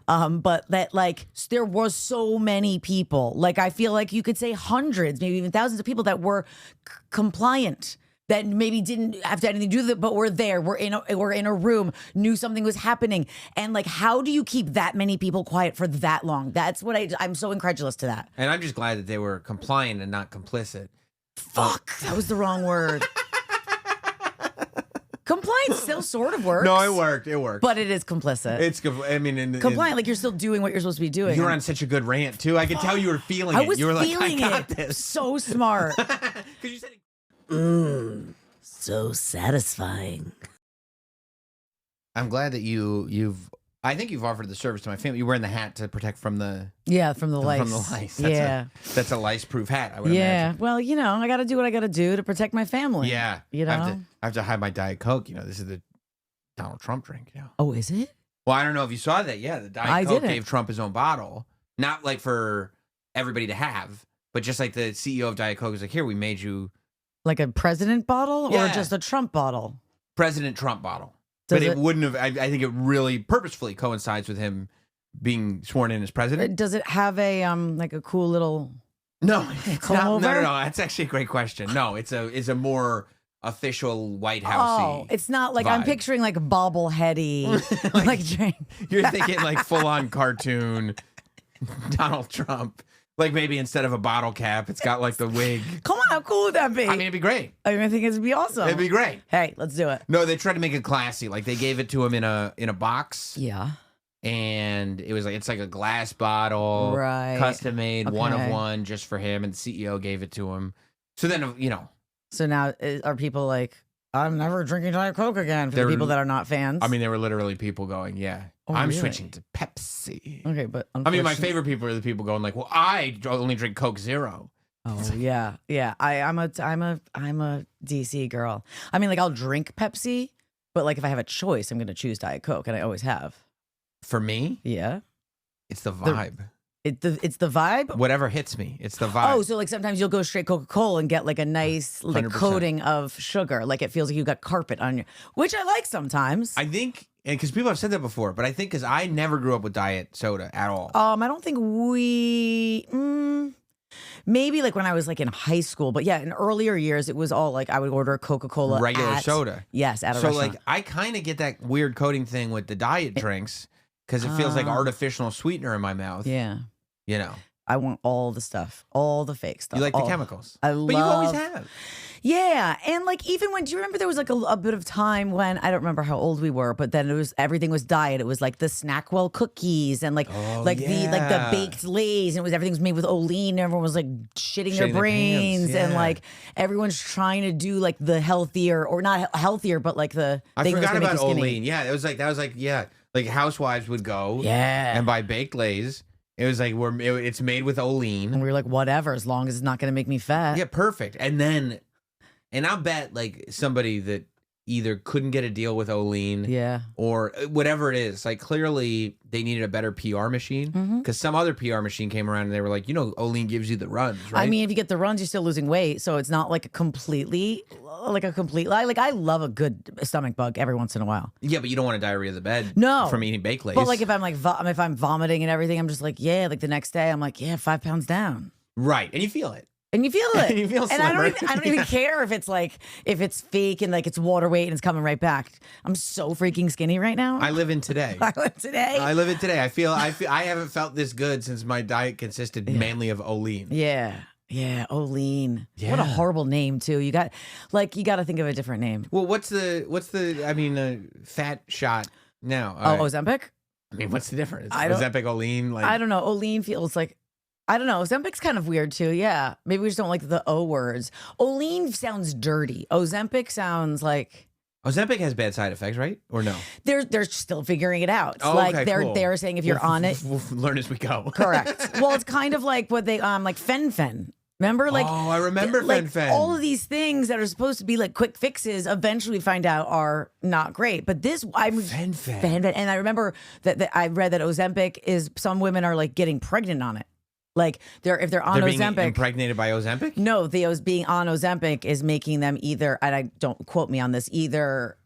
But that there was so many people. Like I feel like you could say hundreds, maybe even thousands of people that were compliant. That maybe didn't have to anything to do with it, but were there. We're in a room, knew something was happening, and how do you keep that many people quiet for that long? That's what I'm so incredulous to that. And I'm just glad that they were compliant and not complicit. Fuck, that was the wrong word. Compliant still sort of works. No, it worked. It worked. But it is complicit. It's compliant, you're still doing what you're supposed to be doing. You were on such a good rant too. I could tell you were feeling it. I was You were feeling like, I got it. this. So smart. Because you said it. So satisfying. I'm glad that I think you've offered the service to my family. You're wearing the hat to protect from the from the lice. From the lice. That's a lice-proof hat, I would imagine. Well, I got to do what I got to do to protect my family. Yeah. I have to hide my Diet Coke. This is the Donald Trump drink. Oh, is it? Well, I don't know if you saw that. Yeah, the Diet Coke gave Trump his own bottle. Not for everybody to have, but just like the CEO of Diet Coke was like, here, we made you. Like a president bottle or just a Trump bottle? President Trump bottle. But it wouldn't have, I think it really purposefully coincides with him being sworn in as president. Does it have a a cool little No, it's not, no. That's actually a great question. No, it's a more official White House-y. Oh, it's not like vibe. I'm picturing bobbleheady drink. You're thinking full-on cartoon Donald Trump. Maybe instead of a bottle cap, it's got the wig. Come on, how cool would that be? I mean, it'd be great. I think it'd be awesome. It'd be great. Hey, let's do it. No, they tried to make it classy. They gave it to him in a box. Yeah. And it was it's a glass bottle, right? Custom made, one of one, just for him. And the CEO gave it to him. So then, So now, are people I'm never drinking Diet Coke again? For the people that are not fans. I mean, there were literally people going, yeah. Oh, I'm really? switching to Pepsi. Okay, but I mean, my favorite people are the people going well, I only drink Coke Zero. Oh yeah. I'm a DC girl. I mean, I'll drink Pepsi, but if I have a choice, I'm gonna choose Diet Coke, and I always have. For me, yeah, it's the vibe. It's the vibe. Whatever hits me, it's the vibe. Oh, so sometimes you'll go straight Coca-Cola and get a nice 100%. Coating of sugar, it feels like you got carpet on you, which I like sometimes. I think. Because people have said that before, but I think because I never grew up with diet soda at all. I don't think we. Maybe when I was in high school, but yeah, in earlier years it was all I would order a Coca-Cola, regular soda. Yes, at a restaurant. So I kind of get that weird coating thing with the diet drinks because it feels like artificial sweetener in my mouth. Yeah, I want all the stuff, all the fake stuff. You like the chemicals, but you always have. Yeah, and even when, do you remember there was a bit of time when, I don't remember how old we were, but then everything was diet. It was the Snackwell cookies and the baked Lay's, and everything was made with olean. And everyone was shitting their brains, and everyone's trying to do the healthier, or not healthier, but the I thing forgot that was about gonna make you skinny. olean. Yeah, it was housewives would go and buy baked Lay's. It was it's made with olean, and we were whatever, as long as it's not going to make me fat. Yeah, perfect. And I'll bet somebody that either couldn't get a deal with olean, or whatever it is, clearly they needed a better PR machine, because some other PR machine came around and they were olean gives you the runs, right? I mean, if you get the runs, you're still losing weight, so it's not a complete lie. I love a good stomach bug every once in a while. Yeah, but you don't want to diarrhea the bed. No, from eating baked Lay's. But if I'm if I'm vomiting and everything, I'm just the next day I'm 5 pounds down. Right, and you feel it. And you feel it. And you feel and I don't even care if it's if it's fake and it's water weight and it's coming right back. I'm so freaking skinny right now. I live in today. I live in today. I feel I haven't felt this good since my diet consisted mainly of olean. Yeah, olean. Yeah. What a horrible name too. You got to think of a different name. Well, what's the fat shot now? Ozempic? I mean, what's the difference? I don't- Ozempic, olean, I don't know. Olean feels I don't know. Ozempic's kind of weird too. Yeah. Maybe we just don't like the O words. Olean sounds dirty. Ozempic sounds Ozempic has bad side effects, right? Or no? They're still figuring it out. Oh, okay, cool. They're saying if you're on it, we'll learn as we go. Correct. Well, it's kind of like what they fen-phen. Remember, I remember fen-phen. All of these things that are supposed to be quick fixes, eventually we find out are not great. But fen-phen, and I remember that I read that Ozempic is, some women are getting pregnant on it. If they're on being Ozempic, impregnated by Ozempic? No, being on Ozempic is making them either, and I don't quote me on this, either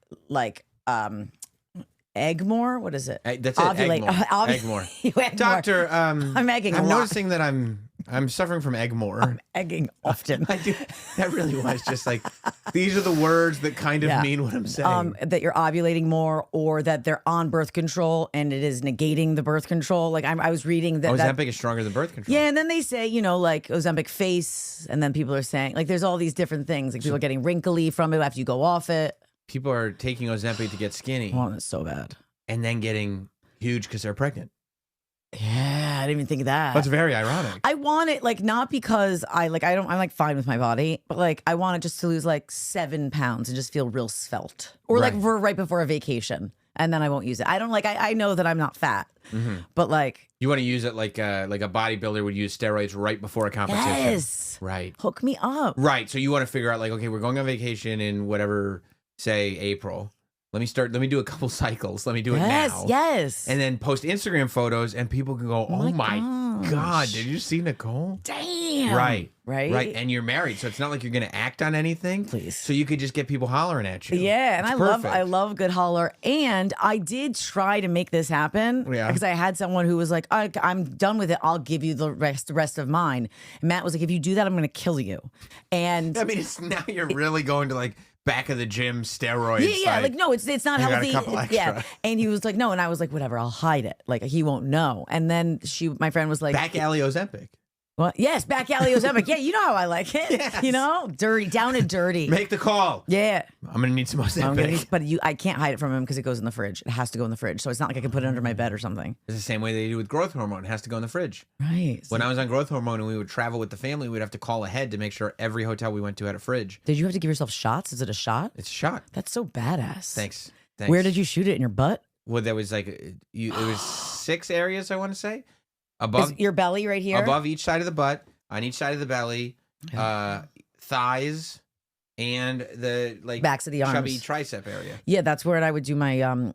Eggmore? What is it? That's it. Ovulate. Eggmore. Eggmore. Doctor, I'm egging. I'm noticing that I'm suffering from Eggmore. I'm egging often. I do. That really was just like, these are the words that kind of mean what I'm saying. That you're ovulating more, or that they're on birth control and it is negating the birth control. Like I was reading that Ozempic is stronger than birth control. Yeah, and then they say, like Ozempic face, and then people are saying, like, there's all these different things. Like people are getting wrinkly from it after you go off it. People are taking Ozempic to get skinny. Oh, that's so bad. And then getting huge because they're pregnant. Yeah, I didn't even think of that. That's very ironic. I want it, like, not because I'm like fine with my body, but like I want it just to lose like 7 pounds and just feel real svelte, or like right before a vacation, and then I won't use it. I don't like. I know that I'm not fat, but like you want to use it like a bodybuilder would use steroids right before a competition. Yes, right. Hook me up. Right. So you want to figure out like, okay, we're going on vacation in whatever, say April. Let me do a couple cycles. Let me do it now. Yes. And then post Instagram photos and people can go, oh my God, did you see Nicole? Damn. Right. Right. And you're married. So it's not like you're going to act on anything. Please. So you could just get people hollering at you. Yeah. And it's I love good holler. And I did try to make this happen. Yeah. Because I had someone who was like, I'm done with it. I'll give you the rest of mine. And Matt was like, if you do that, I'm going to kill you. And I mean, it's now you're really going to like back of the gym steroids. Yeah, like no, it's not healthy. Got a couple extra. Yeah, and he was like, no, and I was like, whatever, I'll hide it. Like he won't know. And then my friend was like, back alley Ozempic. Well, yes, back alley Ozempic. Yeah, you know how I like it. Yes. Dirty, down and dirty. Make the call. Yeah, I'm gonna need some Ozempic. But I can't hide it from him because it goes in the fridge. It has to go in the fridge. So it's not like I can put it under my bed or something. It's the same way they do with growth hormone. It has to go in the fridge. Right. When I was on growth hormone and we would travel with the family, we'd have to call ahead to make sure every hotel we went to had a fridge. Did you have to give yourself shots? Is it a shot? It's a shot. That's so badass. Thanks. Where did you shoot it? In your butt? Well, there was like it was 6 areas, I want to say. Above your belly right here? Above each side of the butt, on each side of the belly, thighs, and the like backs of the arms, chubby tricep area. Yeah, that's where I would do my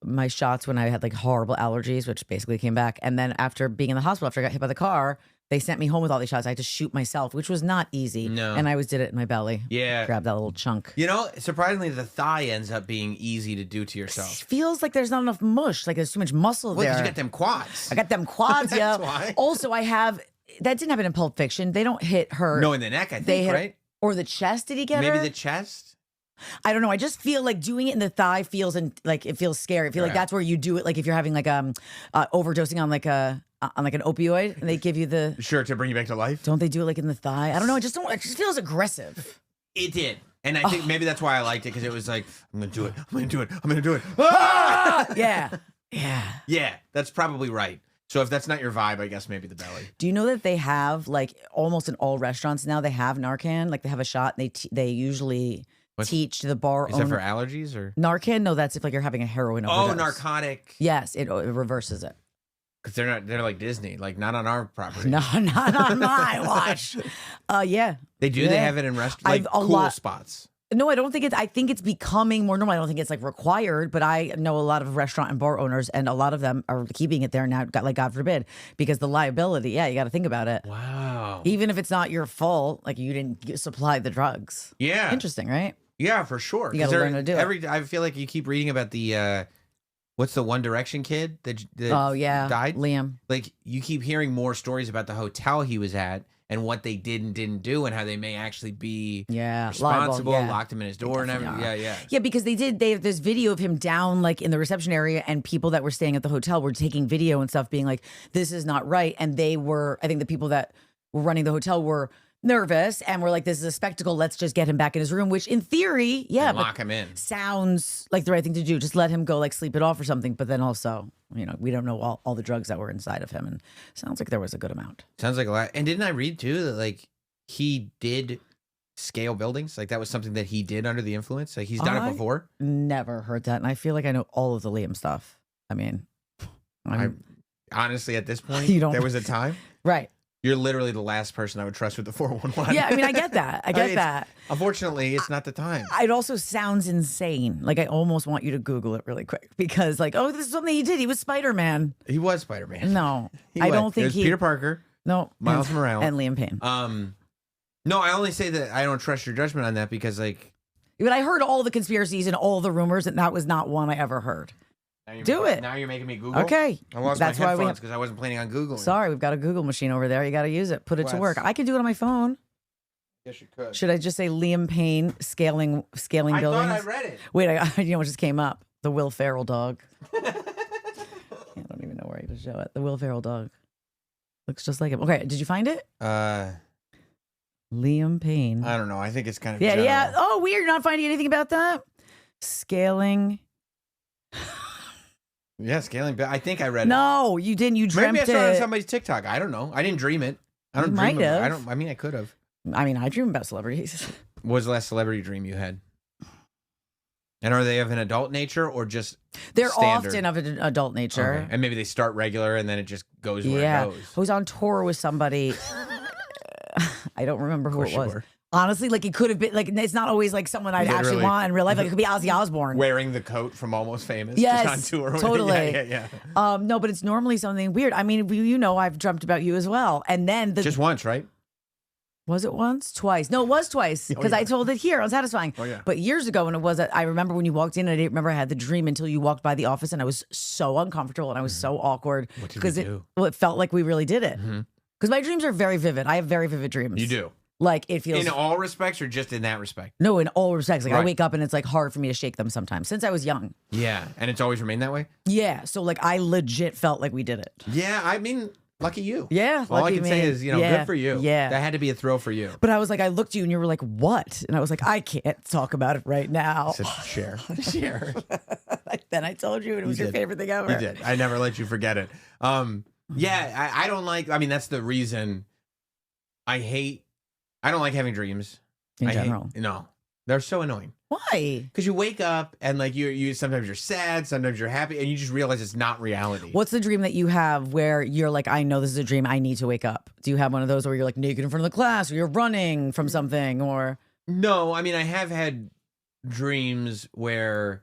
my shots when I had like horrible allergies, which basically came back. And then after being in the hospital, after I got hit by the car, they sent me home with all these shots. I had to shoot myself, which was not easy. No. And I did it in my belly. Yeah. Grab that little chunk. Surprisingly, the thigh ends up being easy to do to yourself. It feels like there's not enough mush. Like there's too much muscle there. Well, you got them quads. I got them quads, yeah. That's why. Also, that didn't happen in Pulp Fiction. They don't hit her. No, in the neck, I think, right? Or the chest, did he get her? Maybe the chest? I don't know. I just feel like doing it in the thigh feels like it feels scary. I feel like that's where you do it. Like if you're having like overdosing on like an opioid, and they give you the to bring you back to life. Don't they do it like in the thigh? I don't know. It just feels aggressive. It did, and I think maybe that's why I liked it because it was like I'm gonna do it. I'm gonna do it. I'm gonna do it. Ah! Yeah. That's probably right. So if that's not your vibe, I guess maybe the belly. Do you know that they have like almost in all restaurants now they have Narcan? Like they have a shot. And they usually teach the bar owner. Is that for allergies or Narcan? No, that's if like you're having a heroin overdose. Oh, narcotic. Yes, it reverses it. Because they're like Disney, like not on our property. No, not on my watch. Yeah. They do. Yeah. They have it in restaurants, like cool spots. No, I don't think I think it's becoming more normal. I don't think it's like required, but I know a lot of restaurant and bar owners, and a lot of them are keeping it there now. Like God forbid, because the liability. Yeah, you got to think about it. Wow. Even if it's not your fault, like you didn't supply the drugs. Yeah. Interesting, right? Yeah, for sure. You got to learn to do it. I feel like you keep reading about the what's the One Direction kid that died? Liam. Like you keep hearing more stories about the hotel he was at and what they did and didn't do and how they may actually be responsible, locked him in his door and everything. Yeah, because they have this video of him down like in the reception area, and people that were staying at the hotel were taking video and stuff being like, this is not right. And I think the people that were running the hotel were nervous and we're like, this is a spectacle, let's just get him back in his room, which in theory, and lock him in, sounds like the right thing to do. Just let him go, like sleep it off or something. But then also, we don't know all the drugs that were inside of him, and sounds like there was a good amount. Sounds like a lot. And didn't I read too that like he did scale buildings? Like that was something that he did under the influence. Like he's done it before. Never heard that, and I feel like I know all of the Liam stuff. I mean, I honestly at this point, there was a time, right? You're literally the last person I would trust with the 411. Yeah, I mean, I get that. I get that. Unfortunately, it's not the time. It also sounds insane. Like, I almost want you to Google it really quick because, like, this is something he did. He was Spider-Man. He was Spider-Man. No, I don't think Peter Parker. No. Miles Morales. And Liam Payne. No, I only say that I don't trust your judgment on that because, like, But I heard all the conspiracies and all the rumors, and that was not one I ever heard. Do it. Now you're making me Google. Okay. I lost my headphones because I wasn't planning on Googling. Sorry, we've got a Google machine over there. You got to use it. Put it to work. I can do it on my phone. Yes, you could. Should I just say Liam Payne scaling buildings? I thought I read it. Wait, you know what just came up? The Will Ferrell dog. I don't even know where I can show it. The Will Ferrell dog. Looks just like him. Okay, did you find it? Liam Payne. I don't know. I think it's kind of yeah, general. yeah. Oh, weird. You're not finding anything about that? Scaling. Yeah, scaling. I think I read it. No, you didn't. You dreamt it. Maybe I saw it on somebody's TikTok. I don't know. I didn't dream it. I don't dream have. I don't. I mean, I could have. I mean, I dream about celebrities. What was the last celebrity dream you had? And are they of an adult nature or just They're standard? often of an adult nature. Okay. And maybe they start regular and then it just goes where it goes. I was on tour with somebody. I don't remember who it was. Honestly, like it could have been like it's not always like someone I'd actually want in real life. Like it could be Ozzy Osbourne wearing the coat from Almost Famous. Yes, just on tour. Totally. Yeah. No, but it's normally something weird. I mean, you know, I've dreamt about you as well, and then just once, right? Was it once? Twice? No, it was twice because I told it here on Satisfying. Oh yeah. But years ago when it was, I remember when you walked in, and I didn't remember I had the dream until you walked by the office, and I was so uncomfortable and I was so awkward because it felt like we really did it. Because my dreams are very vivid. I have very vivid dreams. You do. Like it feels in all respects or just in that respect? No, in all respects. Like I wake up and it's like hard for me to shake them sometimes since I was young. Yeah, and it's always remained that way. Yeah, so like I legit felt like we did it. Yeah, I mean, lucky you. Yeah, all I can say is good for you. Yeah, that had to be a thrill for you. But I was like, I looked at you and you were like, "What?" And I was like, "I can't talk about it right now." I said, share. Then I told you, and it was your favorite thing ever. You did. I never let you forget it. Yeah, I don't like. I mean, that's the reason I don't like having dreams. In general. No. They're so annoying. Why? Because you wake up and like you sometimes you're sad, sometimes you're happy, and you just realize it's not reality. What's the dream that you have where you're like, I know this is a dream, I need to wake up? Do you have one of those where you're like naked in front of the class or you're running from something or? No, I mean, I have had dreams where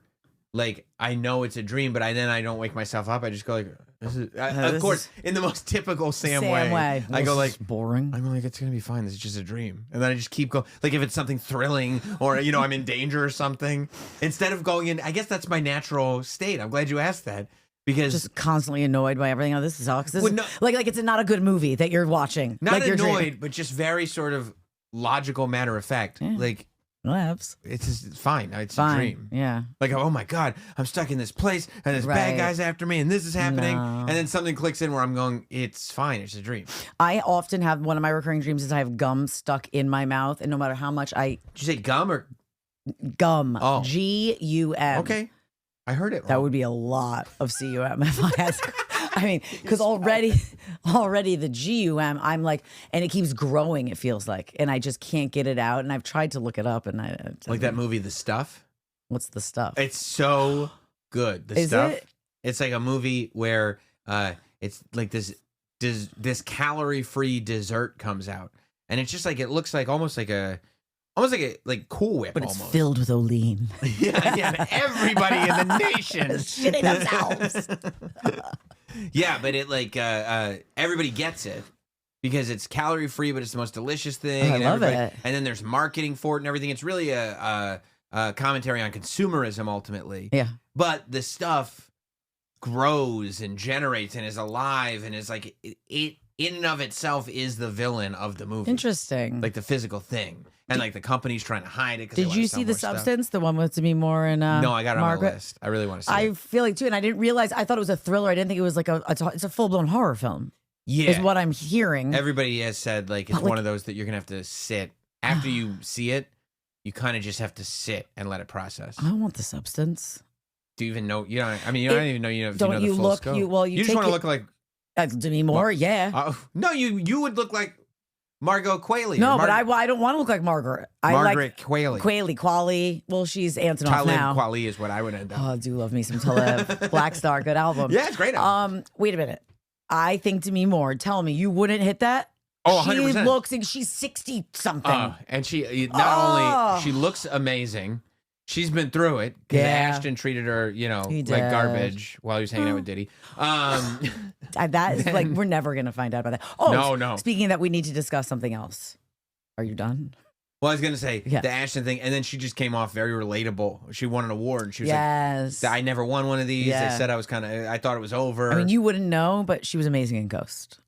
like I know it's a dream, but then I don't wake myself up. I just go like, this is, of course, in the most typical Sam way. I go like, boring. I'm like, it's gonna be fine. This is just a dream, and then I just keep going. Like if it's something thrilling, or I'm in danger or something, instead of going in, I guess that's my natural state. I'm glad you asked that because just constantly annoyed by everything. Oh, this sucks. Like it's not a good movie that you're watching. Not like annoyed, but just very sort of logical matter of fact. Yeah. Like. It's just fine. It's a dream. Yeah. Like, oh my God, I'm stuck in this place and there's bad guys after me and this is happening. No. And then something clicks in where I'm going, it's fine. It's a dream. I often have one of my recurring dreams is I have gum stuck in my mouth. And no matter how much Did you say gum or? Gum. Oh. G-U-M. Okay. I heard it wrong. That would be a lot of C-U-M if I had to. I mean, because already the G-U-M, I'm like, and it keeps growing, it feels like, and I just can't get it out. And I've tried to look it up, and like that movie, The Stuff. What's The Stuff? It's so good. The Stuff. It? It's like a movie where it's like this calorie-free dessert comes out, and it's just like it looks like almost like a Cool Whip, but it's almost filled with olean. yeah. Everybody in the nation shitting themselves. Yeah, but it like everybody gets it because it's calorie free, but it's the most delicious thing. I love it. And then there's marketing for it and everything. It's really a commentary on consumerism ultimately. Yeah. But the stuff grows and generates and is alive and is like it in and of itself is the villain of the movie. Interesting. Like the physical thing. And like the company's trying to hide it. Did you see The Substance? The one with Demi Moore and No, I got it Margaret? on my list. I really want to see it. I feel like too, and I didn't realize. I thought it was a thriller. I didn't think it was like it's a full blown horror film. Yeah, is what I'm hearing. Everybody has said like it's one of those that you're gonna have to sit after you see it. You kind of just have to sit and let it process. I don't want The Substance. Do you even know? You know, I mean, you don't even know. Don't you look? Scope. You just want to look like Demi Moore. Yeah. No, you would look like Margot Qualley. No, but I don't want to look like Margaret. Margaret Qualley. Qualley. Well, she's Antonoff now. Talib Kweli is what I would end up. Oh, I do love me some Talib. Black Star, good album. Yeah, it's a great album. Wait a minute. I think Demi Moore. Tell me, you wouldn't hit that? Oh, 100%. She looks like she's 60 something. And she not only she looks amazing. She's been through it because Ashton treated her, like garbage while he was hanging out with Diddy. That is like we're never gonna find out about that. Oh, no. Speaking of that, we need to discuss something else. Are you done? Well, I was gonna say the Ashton thing, and then she just came off very relatable. She won an award, and she was like, "I never won one of these." They said I thought it was over. I mean, you wouldn't know, but she was amazing in Ghost.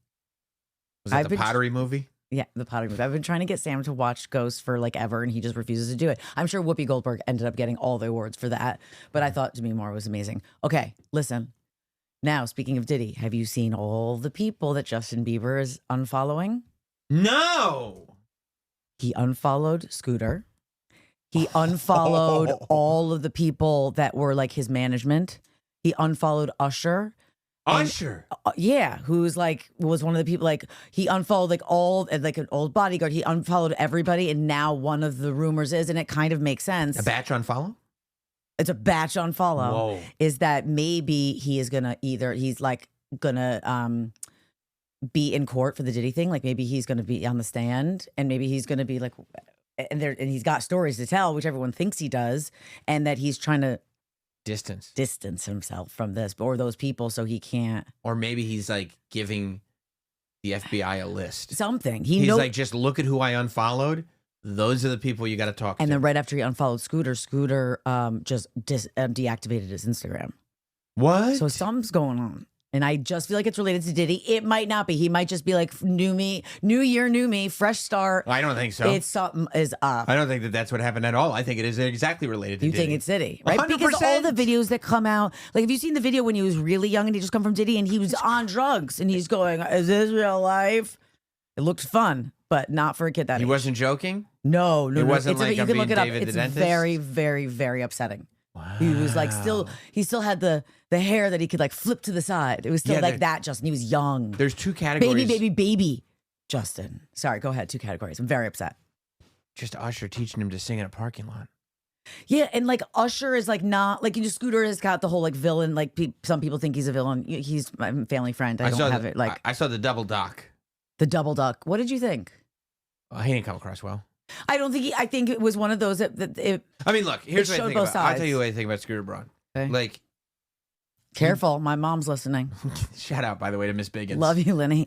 Was that the pottery movie? Yeah, the pottery movie. I've been trying to get Sam to watch Ghost for like ever, and he just refuses to do it. I'm sure Whoopi Goldberg ended up getting all the awards for that, but I thought Demi Moore was amazing. Okay, listen. Now, speaking of Diddy, have you seen all the people that Justin Bieber is unfollowing? No. He unfollowed Scooter. He unfollowed all of the people that were like his management. He unfollowed Usher. Usher? Who's like, was one of the people, like, he unfollowed like an old bodyguard. He unfollowed everybody. And now one of the rumors is, and it kind of makes sense. A batch unfollow? It's a batch unfollow. Whoa. Is that maybe he is going to he's like going to be in court for the Diddy thing. Like maybe he's going to be on the stand and maybe he's going to be like, and he's got stories to tell, which everyone thinks he does. And that he's trying to distance himself from this or those people so he can't. Or maybe he's like giving the FBI a list. Something. He's like, just look at who I unfollowed. Those are the people you got to talk to. And then right after he unfollowed Scooter just deactivated his Instagram. What? So something's going on. And I just feel like it's related to Diddy. It might not be. He might just be like, new year, new me, fresh start. I don't think so. It's something is up. I don't think that that's what happened at all. I think it is exactly related to Diddy. You think it's Diddy, right? 100%. Because all the videos that come out, like, have you seen the video when he was really young and he just come from Diddy and he was on drugs and he's going, is this real life? It looked fun, but not for a kid that age. He wasn't joking? No. It wasn't like you I'm can being look it up. David the It's dentist? very, very, very upsetting. Wow. He was like he still had the hair that he could like flip to the side. It was still like that, Justin. He was young. There's two categories. Baby, Justin. Sorry, go ahead. Two categories. I'm very upset. Just Usher teaching him to sing in a parking lot. Yeah, and like Usher is like not like Scooter has got the whole like villain. Like some people think he's a villain. He's my family friend. I don't have it. Like I saw the double doc. The double duck. What did you think? He didn't come across well. I don't think I think it was one of those that I mean, look, here's what I think about. Sides. I'll tell you what I think about Scooter Braun. Okay. Like, careful, my mom's listening. Shout out, by the way, to Miss Biggins. Love you, Lenny.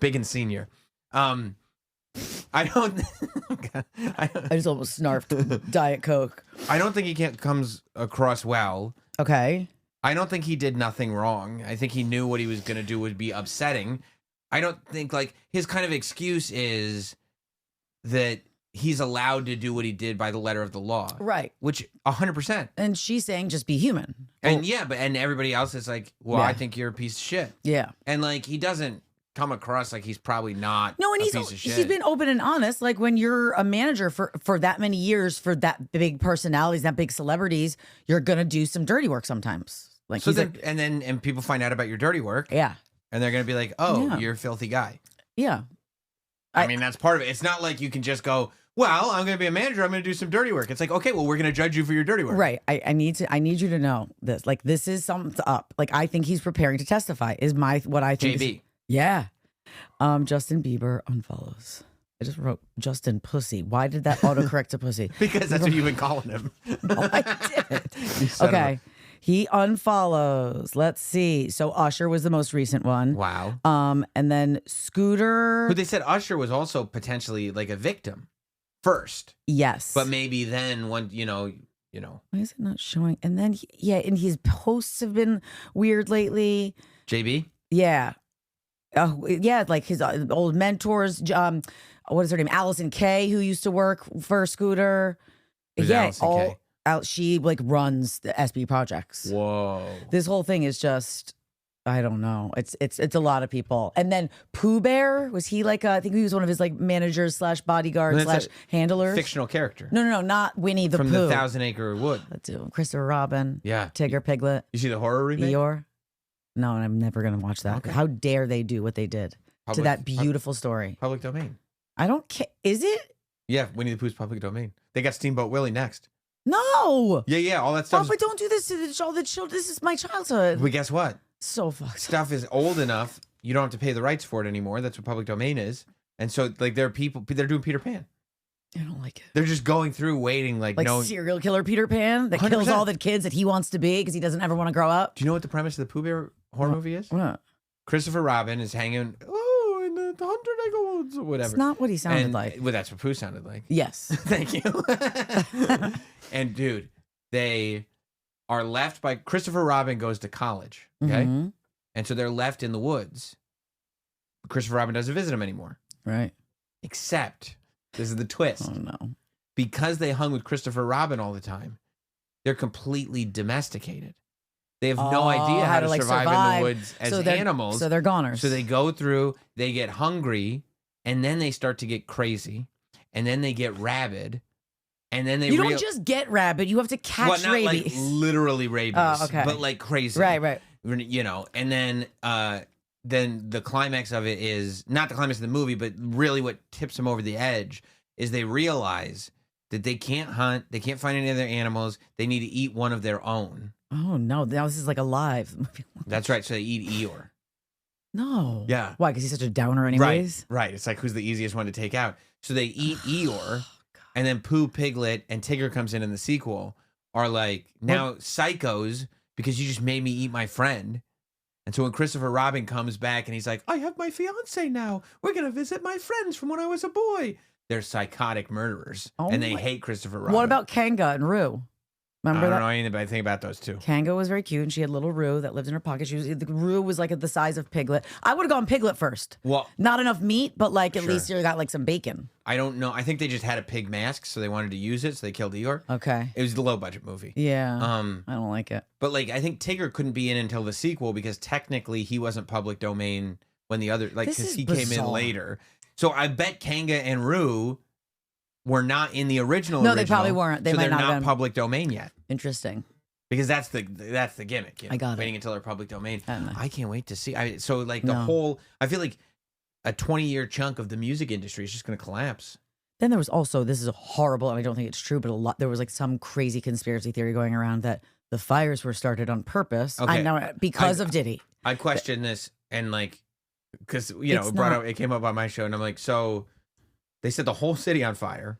Biggins Senior. I don't. I just almost snarfed Diet Coke. I don't think he comes across well. Okay. I don't think he did nothing wrong. I think he knew what he was going to do would be upsetting. I don't think like his kind of excuse is that he's allowed to do what he did by the letter of the law. Right. Which 100%. And she's saying just be human. And and everybody else is like, well, I think you're a piece of shit. Yeah. And like he doesn't come across like he's probably not a piece of shit. He's been open and honest. Like when you're a manager for that many years, for that big personalities, that big celebrities, you're gonna do some dirty work sometimes. Like so then, and people find out about your dirty work. Yeah. And they're gonna be like, oh, you're a filthy guy. Yeah. I mean, that's part of it. It's not like you can just go, well, I'm going to be a manager. I'm going to do some dirty work. It's like, okay, well, we're going to judge you for your dirty work. Right. I need you to know this. Like, this is something up. Like, I think he's preparing to testify is what I think. JB. Yeah. Justin Bieber unfollows. I just wrote Justin Pussy. Why did that autocorrect to pussy? Because that's what you've been calling him. No, I didn't. Okay. He unfollows. Let's see. So Usher was the most recent one. Wow. And then Scooter. But they said Usher was also potentially like a victim first. Yes. But maybe then when you know. Why is it not showing? And then and his posts have been weird lately. JB? Yeah. Yeah, like his old mentors. What is her name? Allison Kay, who used to work for Scooter. Who's Allison Kay? She like runs the SB projects. Whoa. This whole thing is just, I don't know. It's a lot of people. And then Pooh Bear, was he like I think he was one of his like managers / bodyguards / handlers. Fictional character. No, not Winnie the Pooh. From the Thousand Acre Wood. Let's do Christopher Robin. Yeah. Tigger Piglet. You see the horror remake? Eeyore. No, and I'm never gonna watch that. Okay. How dare they do what they did to that beautiful story? Public domain. I don't care. Is it? Yeah, Winnie the Pooh's public domain. They got Steamboat Willie next. No. Yeah, all that stuff. Oh, but don't do this to all the children. This is my childhood. But guess what? So fucked. Stuff is old enough. You don't have to pay the rights for it anymore. That's what public domain is. And so, like, there are people. They're doing Peter Pan. I don't like it. They're just going through, waiting, like serial killer Peter Pan that 100%. Kills all the kids that he wants to be because he doesn't ever want to grow up. Do you know what the premise of the Pooh Bear horror movie is? What? Christopher Robin is hanging in the 100 egg or whatever. It's not what he sounded like. Well, that's what Pooh sounded like. Yes. Thank you. And dude, they are left by Christopher Robin goes to college. Okay. Mm-hmm. And so they're left in the woods. Christopher Robin doesn't visit them anymore. Right. Except, this is the twist. Oh, no. Because they hung with Christopher Robin all the time, they're completely domesticated. They have no idea how to survive in the woods as animals. So they're goners. So they go through, they get hungry, and then they start to get crazy, and then they get rabid, and then they... You don't just get rabid, you have to catch not rabies. Like literally rabies, okay. but like crazy. Right. You know, and then the climax of it is, not the climax of the movie, but really what tips them over the edge is they realize that they can't hunt, they can't find any other animals, they need to eat one of their own. Oh, no. Now this is like Alive. That's right. So they eat Eeyore. No. Yeah. Why? Because he's such a downer anyways? Right. It's like, who's the easiest one to take out? So they eat Eeyore, and then Pooh, Piglet, and Tigger comes in the sequel, are like, now psychos, because you just made me eat my friend. And so when Christopher Robin comes back and he's like, I have my fiance now. We're going to visit my friends from when I was a boy. They're psychotic murderers, and they hate Christopher Robin. What about Kanga and Rue? Remember I don't know anything about those two. Kanga was very cute, and she had little Rue that lived in her pocket. Rue was like the size of Piglet. I would have gone Piglet first. Well, not enough meat, but like at least you got like some bacon. I don't know. I think they just had a pig mask, so they wanted to use it, so they killed Eeyore. Okay. It was the low budget movie. Yeah. I don't like it. But like, I think Tigger couldn't be in until the sequel because technically he wasn't public domain when the other, like, because he came in later. So I bet Kanga and Rue were not in the original. No, they probably weren't. They might they're not not public domain yet. Interesting. Because that's the gimmick. You know? I got waiting until they're public domain. I can't wait to see. So like the whole, I feel like a 20-year chunk of the music industry is just going to collapse. Then there was also, this is horrible, and I don't think it's true, but there was like some crazy conspiracy theory going around that the fires were started on purpose. Okay. I know, because of Diddy. I question this, and like, because it came up on my show, and I'm like, so they set the whole city on fire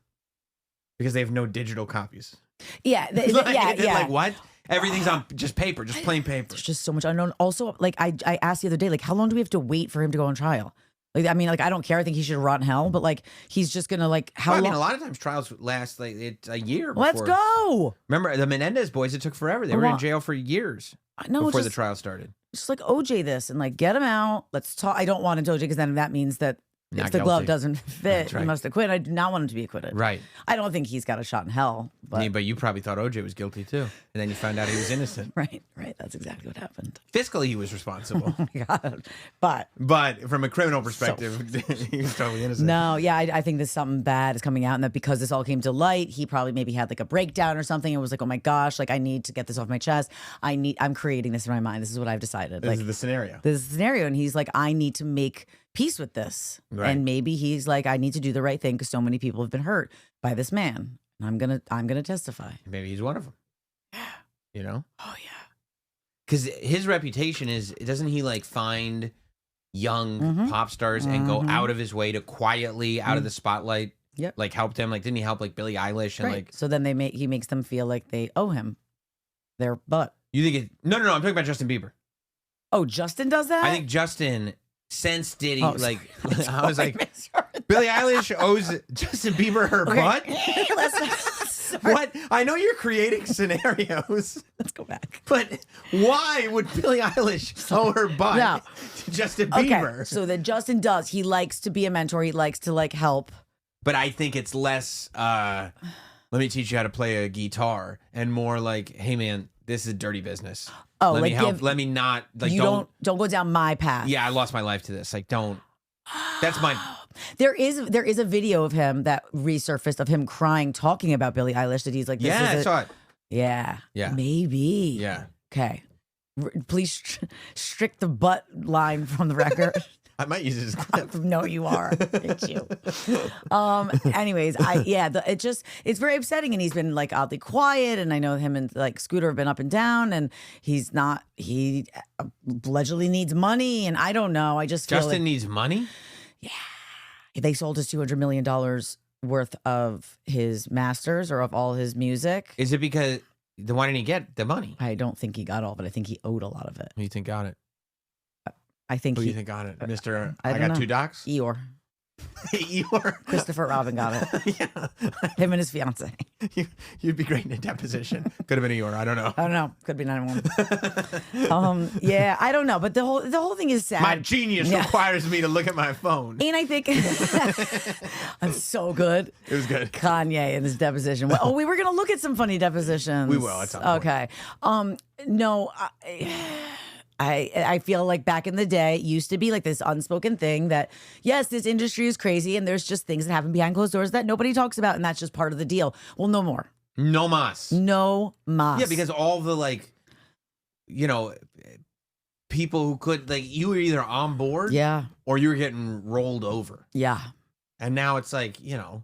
because they have no digital copies. Yeah, Like what? Everything's on just paper, just plain paper. There's just so much unknown. Also, like I asked the other day, like, how long do we have to wait for him to go on trial? Like, I mean, like, I don't care. I think he should rot in hell, but like, he's just gonna like how long? I mean, a lot of times trials last like a year. Let's go. Remember the Menendez boys? It took forever. They were in jail for years before the trial started. Just like OJ this and like get him out. Let's talk. I don't want him to OJ because then that means that if the glove doesn't fit, he must acquit. I do not want him to be acquitted. Right. I don't think he's got a shot in hell. But you probably thought OJ was guilty too. And then you found out he was innocent. Right. That's exactly what happened. Fiscally, he was responsible. Oh my God. But from a criminal perspective, he was totally innocent. No, yeah, I think there's something bad is coming out, and that because this all came to light, he probably maybe had like a breakdown or something and was like, oh my gosh, like I need to get this off my chest. I'm creating this in my mind. This is what I've decided. This is the scenario. This is the scenario. And he's like, I need to make peace with this. Right. And maybe he's like, I need to do the right thing because so many people have been hurt by this man. And I'm gonna testify. Maybe he's one of them. Yeah. You know? Oh yeah. Because his reputation is, doesn't he like find young pop stars and go out of his way to quietly out of the spotlight? Yep. Like help them. Like didn't he help like Billie Eilish and like? So then he makes them feel like they owe him their butt. You think it? No. I'm talking about Justin Bieber. Oh, Justin does that? I think Justin. Since Diddy, I was like, Billie Eilish owes Justin Bieber her butt? What? I know you're creating scenarios. Let's go back. But why would Billie Eilish owe her butt to Justin Bieber? Okay, so that Justin does. He likes to be a mentor. He likes to like help. But I think it's less, let me teach you how to play a guitar, and more like, hey man, this is dirty business. Oh, let me help. Let me not like don't go down my path. Yeah, I lost my life to this. Like don't. That's my. There is a video of him that resurfaced of him crying, talking about Billie Eilish. That he's like, I saw it. Yeah. Maybe. Yeah. Okay. Please strict the butt line from the record. I might use it as clip. No, you are. It's you. Anyways, it's very upsetting, and he's been like oddly quiet, and I know him and like Scooter have been up and down, and he allegedly needs money, and I don't know. I just feel Justin needs money? Yeah. They sold his $200 million worth of his masters or of all his music. Is it because why didn't he get the money? I don't think he got all, but I think he owed a lot of it. Who do you think got it? I think Who do you think got it? Mr. I got know. 2 docs? Eeyore. Eeyore. Christopher Robin got it. Yeah. Him and his fiance. You'd be great in a deposition. Could have been Eeyore. I don't know. I don't know. Could be 911. Yeah, I don't know. But the whole thing is sad. My genius requires me to look at my phone. And I think I'm so good. It was good. Kanye in his deposition. Well, we were gonna look at some funny depositions. We will at some point. Okay. No. I feel like back in the day, it used to be like this unspoken thing that, yes, this industry is crazy and there's just things that happen behind closed doors that nobody talks about, and that's just part of the deal. Well, no more. No mas. No mas. Yeah, because all the, like, you know, people who could, like, you were either on board or you were getting rolled over. Yeah. And now it's like, you know,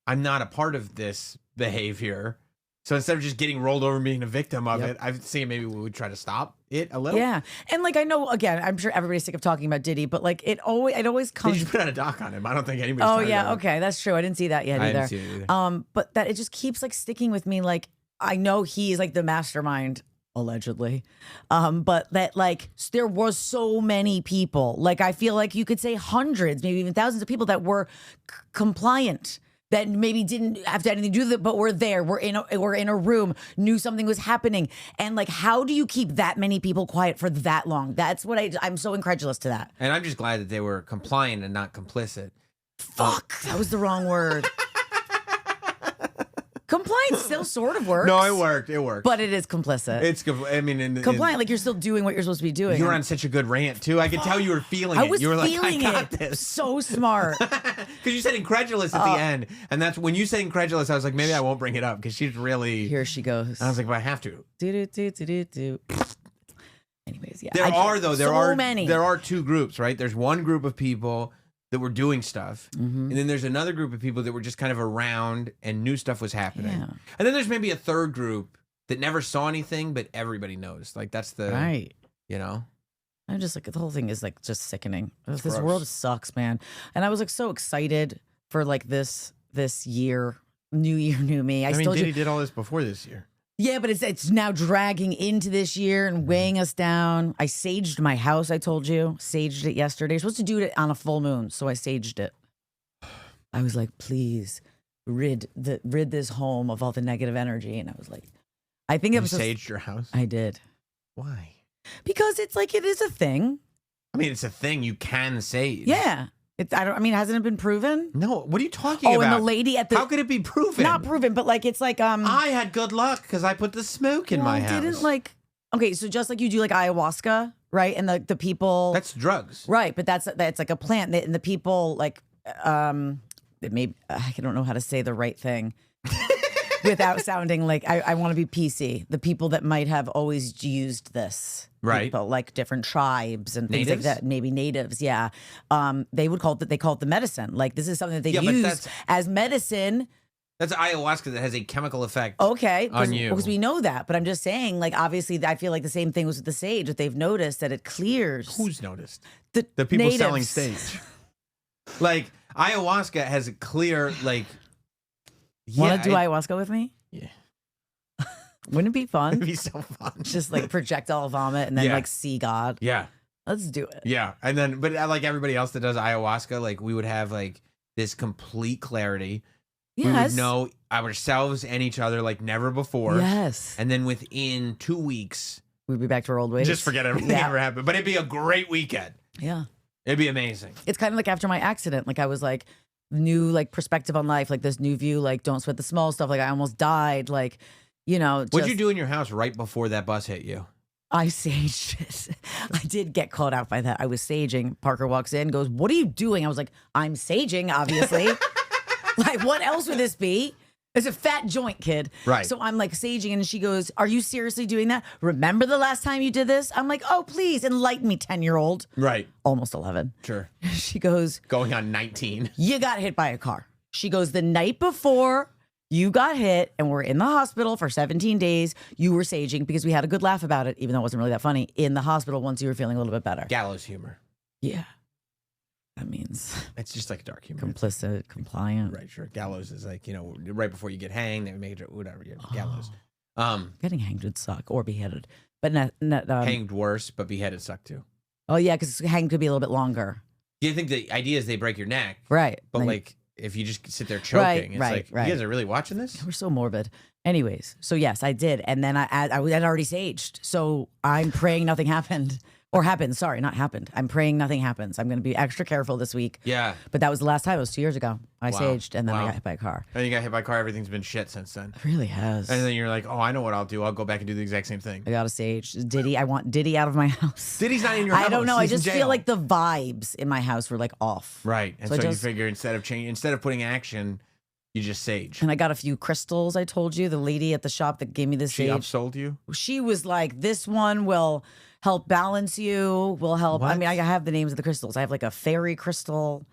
I'm not a part of this behavior. So instead of just getting rolled over and being a victim of it, I've seen maybe we would try to stop it a little. Yeah. And like, I know, again, I'm sure everybody's sick of talking about Diddy, but like it always comes. They just put out a doc on him. I don't think anybody's Oh yeah. Okay. That's true. I didn't see that yet either. I didn't see it either. But that it just keeps like sticking with me. Like, I know he's like the mastermind, allegedly. But that like there was so many people, like I feel like you could say hundreds, maybe even thousands of people that were compliant, that maybe didn't have to anything to do with it, but were there. We're in a room, knew something was happening. And like, how do you keep that many people quiet for that long? That's what I'm so incredulous to that. And I'm just glad that they were compliant and not complicit. Fuck, that was the wrong word. Compliance still sort of works. No, it worked. It worked. But it is complicit. I mean, compliant, like you're still doing what you're supposed to be doing. You were on such a good rant too. I could tell you were feeling it. I was you were feeling like, I got it. this. So smart. Because you said incredulous at the end, and that's when you said incredulous. I was like, maybe I won't bring it up because she's really. Here she goes. I was like, but I have to. Do. Anyways, yeah. There are 2 groups, right? There's one group of people that were doing stuff, and then there's another group of people that were just kind of around and knew stuff was happening. Yeah. And then there's maybe a third group that never saw anything, but everybody knows. Like that's the right. You know. I'm just like, the whole thing is like just sickening. This gross. world sucks, man. And I was like so excited for like this year, new year, new me. I mean, Diddy did all this before this year. Yeah, but it's now dragging into this year and weighing us down. I saged my house, I told you. Saged it yesterday. You're supposed to do it on a full moon, so I saged it. I was like, please rid this home of all the negative energy. And I was like, I think it was saged your house? I did. Why? Because it's like, it is a thing. I mean, it's a thing you can sage. Yeah. Hasn't it been proven? No, what are you talking about? Oh, and the lady at the... How could it be proven? Not proven, but like, it's like... I had good luck because I put the smoke in my house. Didn't like... Okay, so just like you do like ayahuasca, right? And the people... That's drugs. Right, but that's like a plant. And the people like... Maybe I don't know how to say the right thing without sounding like... I want to be PC. The people that might have always used this... Right. People, like different tribes and things natives? like that. Maybe natives, yeah. They would call it the medicine. Like this is something that they use as medicine. That's ayahuasca that has a chemical effect on you. Because we know that. But I'm just saying, like, obviously, I feel like the same thing was with the sage, that they've noticed that it clears. Who's noticed? The people natives. selling sage. Like, ayahuasca has a clear, like... Want to do ayahuasca with me? Yeah. Wouldn't it be fun? It'd be so fun. Just like projectile vomit and then like see God. Yeah. Let's do it. Yeah. And then, but like everybody else that does ayahuasca, like we would have like this complete clarity. Yes. We would know ourselves and each other like never before. Yes. And then within 2 weeks, we'd be back to our old ways. Just forget everything ever happened. But it'd be a great weekend. Yeah. It'd be amazing. It's kind of like after my accident. Like I was like, new like perspective on life, like this new view, like don't sweat the small stuff. Like I almost died. Like, you know. What'd you do in your house right before that bus hit you? I saged it. I did get caught out by that. I was saging. Parker walks in, goes, "What are you doing?" I was like, "I'm saging, obviously." Like, what else would this be? It's a fat joint, kid. Right. So I'm like saging, and she goes, "Are you seriously doing that? Remember the last time you did this?" I'm like, "Oh, please enlighten me, 10-year-old." Right. Almost 11. Sure. She goes, going on 19. "You got hit by a car." She goes, "The night before you got hit and we're in the hospital for 17 days, you were saging," because we had a good laugh about it, even though it wasn't really that funny, in the hospital once you were feeling a little bit better. Gallows humor. Yeah. That means it's just like dark humor. Complicit, compliant. Right, sure. Gallows is like, you know, right before you get hanged, they make it whatever. Gallows. Getting hanged would suck, or beheaded. But hanged worse, but beheaded suck too. Oh, yeah, because hang could be a little bit longer. You think the idea is they break your neck. Right. But like, if you just sit there choking, it's like, you guys are really watching this? We're so morbid. Anyways, so yes, I did. And then I had already saged. So I'm praying nothing happened. Or happened. Sorry, not happened. I'm praying nothing happens. I'm going to be extra careful this week. Yeah. But that was the last time. It was 2 years ago. I saged, and then I got hit by a car. And you got hit by a car. Everything's been shit since then. It really has. And then you're like, oh, I know what I'll do. I'll go back and do the exact same thing. I got to sage. Diddy. I want Diddy out of my house. Diddy's not in your house. I don't know. He's I just feel like the vibes in my house were like off. Right. And so you figure instead of putting action, you just sage. And I got a few crystals. I told you, the lady at the shop that gave me this sage. She upsold you? She was like, this one will help balance you, will help. What? I mean, I have the names of the crystals. I have like a fairy crystal.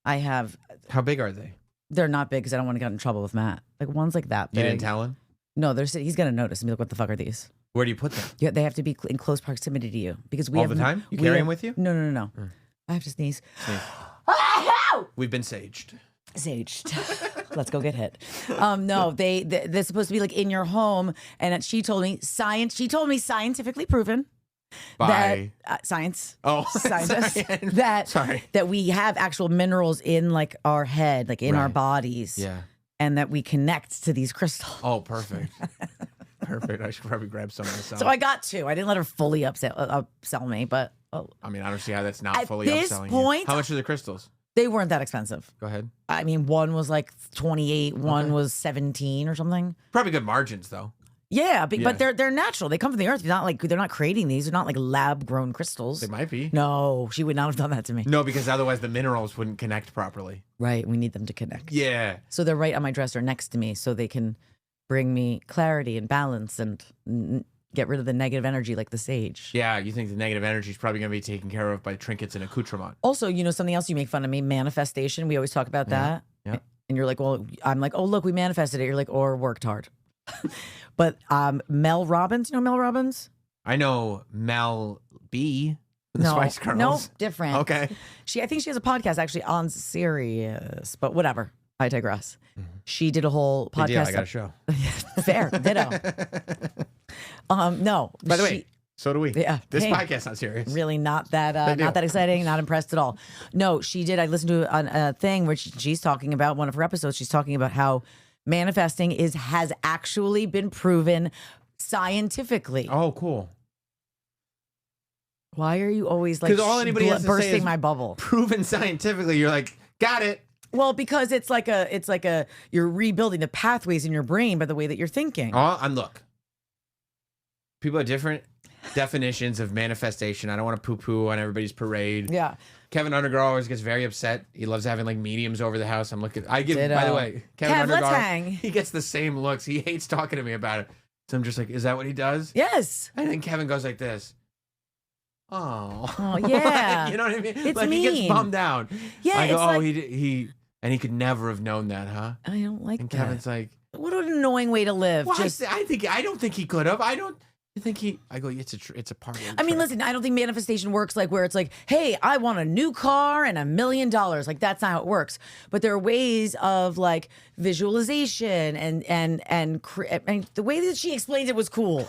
I have. How big are they? They're not big because I don't want to get in trouble with Matt. Like one's like that big. You didn't tell him? No, he's going to notice and be like, what the fuck are these? Where do you put them? Yeah, they have to be in close proximity to you because we all have the time. You carry them with you? No. I have to sneeze. We've been saged. Let's go get hit. No, they're supposed to be like in your home, and she told me scientifically proven by scientists that we have actual minerals in like our head, like in our bodies, and that we connect to these crystals. Oh, perfect. Perfect. I should probably grab some myself. So I got two. I didn't let her fully upsell me, but I mean, I don't see how that's not fully this upselling point, you. How much are the crystals? They weren't that expensive. Go ahead. I mean, one was like 28, one was 17 or something. Probably good margins though. Yeah, but they're natural. They come from the earth. They're not creating these. They're not like lab grown crystals. They might be. No, she would not have done that to me. No, because otherwise the minerals wouldn't connect properly. Right. We need them to connect. Yeah. So they're right on my dresser next to me, so they can bring me clarity and balance and get rid of the negative energy like the sage. Yeah, you think the negative energy is probably going to be taken care of by trinkets and accoutrement. Also, you know something else you make fun of me? Manifestation. We always talk about that. Yeah. And you're like, well, I'm like, oh, look, we manifested it. You're like, or worked hard. But Mel Robbins, you know Mel Robbins? I know Mel B. The Spice Girls. No, different. Okay. I think she has a podcast actually on Sirius, but whatever. I digress. She did a whole podcast. Yeah, I got a show. Fair, ditto. No. By the way, so do we. Yeah. This podcast's not serious. Really not that exciting, not impressed at all. No, she did. I listened to a thing where she's talking about one of her episodes. She's talking about how manifesting has actually been proven scientifically. Oh, cool. Why are you always like bursting my bubble? Proven scientifically. You're like, got it. Well, because it's like you're rebuilding the pathways in your brain by the way that you're thinking. Oh, and look, people have different definitions of manifestation. I don't want to poo-poo on everybody's parade. Yeah. Kevin Undergar always gets very upset. He loves having like mediums over the house. By the way, Kev, let's hang. He gets the same looks. He hates talking to me about it. So I'm just like, is that what he does? Yes. And then Kevin goes like this. Oh yeah. You know what I mean? It's like mean. He gets bummed out. Yeah. I go, like, he and he could never have known that, huh? I don't like and that. Kevin's like, what an annoying way to live. Well, I don't think he could have. I think he. I go, it's a part of the I mean, listen, I don't think manifestation works like where it's like, hey, I want a new car and $1 million. Like that's not how it works. But there are ways of like visualization and the way that she explained it was cool.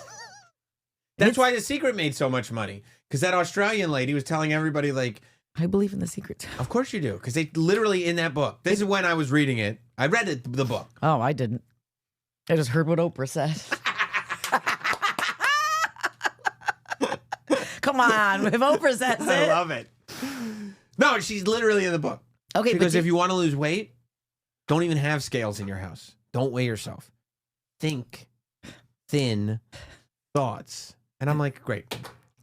That's why The Secret made so much money. Because that Australian lady was telling everybody like, I believe in The Secret. Of course you do. Because they literally in that book. This is when I was reading it. I read the book. Oh, I didn't. I just heard what Oprah said. Come on, if Oprah says it. I love it. No, she's literally in the book. Okay, because if you want to lose weight, don't even have scales in your house. Don't weigh yourself. Think thin thoughts. And I'm like, great.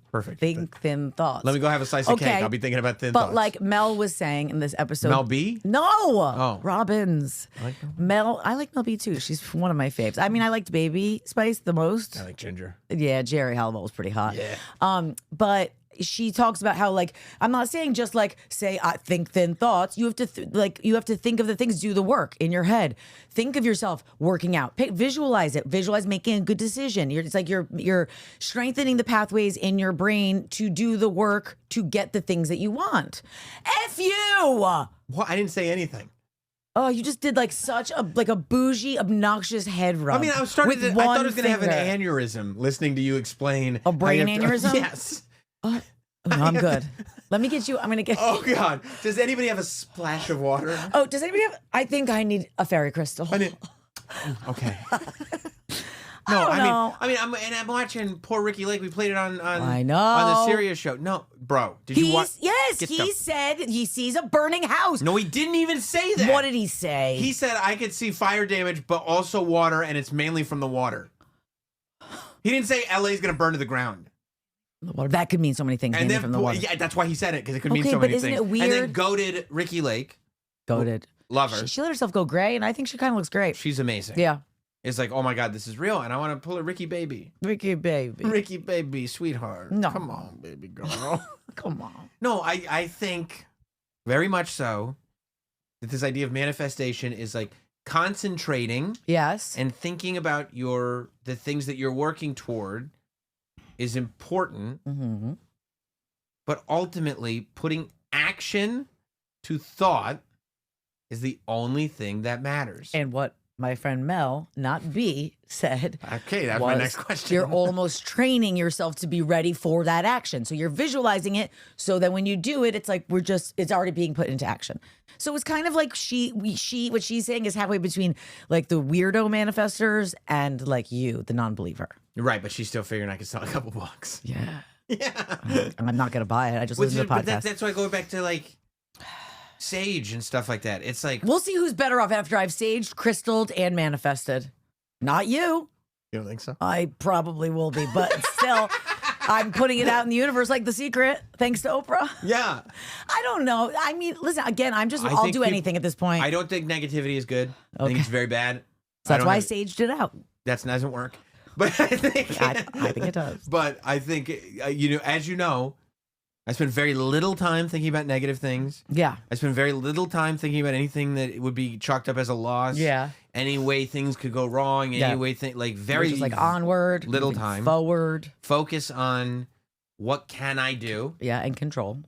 Perfect. Think thin thoughts. Let me go have a slice of cake. I'll be thinking about thin thoughts. But like Mel was saying in this episode. Mel B? No. Oh. Robbins. I like Mel. I like Mel B too. She's one of my faves. I mean, I liked Baby Spice the most. I like Ginger. Yeah, Jerry Halliwell was pretty hot. Yeah. But she talks about how like I'm not saying just like say I think thin thoughts. You have to you have to think of the things, do the work in your head. Think of yourself working out. Visualize it. Visualize making a good decision. It's like you're strengthening the pathways in your brain to do the work to get the things that you want. F you. What? I didn't say anything. Oh, you just did like such a bougie, obnoxious head rub. I mean, I thought I was going to have an aneurysm listening to you explain a brain aneurysm. Yes. No, I'm good. Let me get you. I'm gonna get. Oh God! Does anybody have a splash of water? Oh, does anybody have? I think I need a fairy crystal. Okay. No, I'm watching poor Ricky Lake. We played it on I know on the Sirius show. No, bro, did you watch? Yes, he said he sees a burning house. No, he didn't even say that. What did he say? He said I could see fire damage, but also water, and it's mainly from the water. He didn't say LA's gonna burn to the ground. The water. That could mean so many things. And then from the water. Yeah, that's why he said it, because it could mean so many things. Isn't it weird? And then goated Ricky Lake. Goated. Love her. She let herself go gray, and I think she kind of looks great. She's amazing. Yeah. It's like, oh my God, this is real, and I want to pull a Ricky baby. Ricky baby. Ricky baby, sweetheart. No. Come on, baby girl. Come on. No, I think very much so that this idea of manifestation is like concentrating. Yes. And thinking about the things that you're working toward is important. Mm-hmm. But ultimately, putting action to thought is the only thing that matters. And what my friend Mel, not B, said. Okay, that's my next question. You're almost training yourself to be ready for that action. So you're visualizing it. So that when you do it, it's like it's already being put into action. So it's kind of like what she's saying is halfway between like the weirdo manifestors and like you, the non-believer. Right, but she's still figuring I could sell a couple bucks. Yeah. Yeah. I'm not going to buy it. I just listen to the podcast. But that's why I go back to like sage and stuff like that. It's like we'll see who's better off after I've saged, crystalled, and manifested. Not you. You don't think so? I probably will be, but still, I'm putting it out in the universe like The Secret, thanks to Oprah. Yeah. I don't know. I mean, listen, again, I'll do anything at this point. I don't think negativity is good. Okay. I think it's very bad. So that's why I saged it out. That doesn't work. But I think it does. But I think, as you know, I spend very little time thinking about negative things. Yeah. I spend very little time thinking about anything that would be chalked up as a loss. Yeah. Any way things could go wrong. Any way very just like onward. Little time. Forward. Focus on what can I do. Yeah, and control.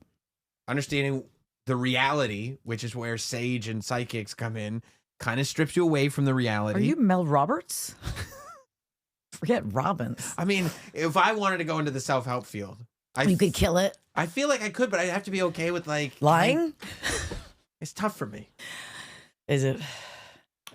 Understanding the reality, which is where sage and psychics come in, kind of strips you away from the reality. Are you Mel Roberts? Forget Robbins. I mean, if I wanted to go into the self-help field, you could kill it. I feel like I could, but I'd have to be okay with like lying. It's tough for me. Is it?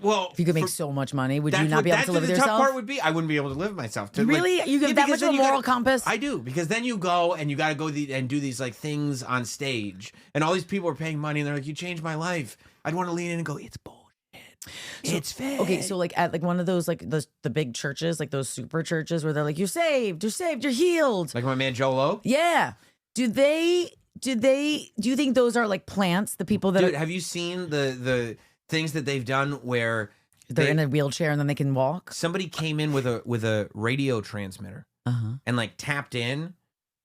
Well, if you could make so much money, would you not be able to live with yourself? The tough part would be I wouldn't be able to live with myself. Really? You give that much of a moral compass? I do, because then you go and you got to go and do these like things on stage, and all these people are paying money, and they're like, "You changed my life." I'd want to lean in and go, "It's bullshit. It's fake." Okay, so like at like one of those like the big churches, like those super churches where they're like, "You're saved, you're healed." Like my man Jolo. Yeah. Do you think those are like plants? The people that have you seen the things that they've done where they're in a wheelchair and then they can walk? Somebody came in with a radio transmitter and like tapped in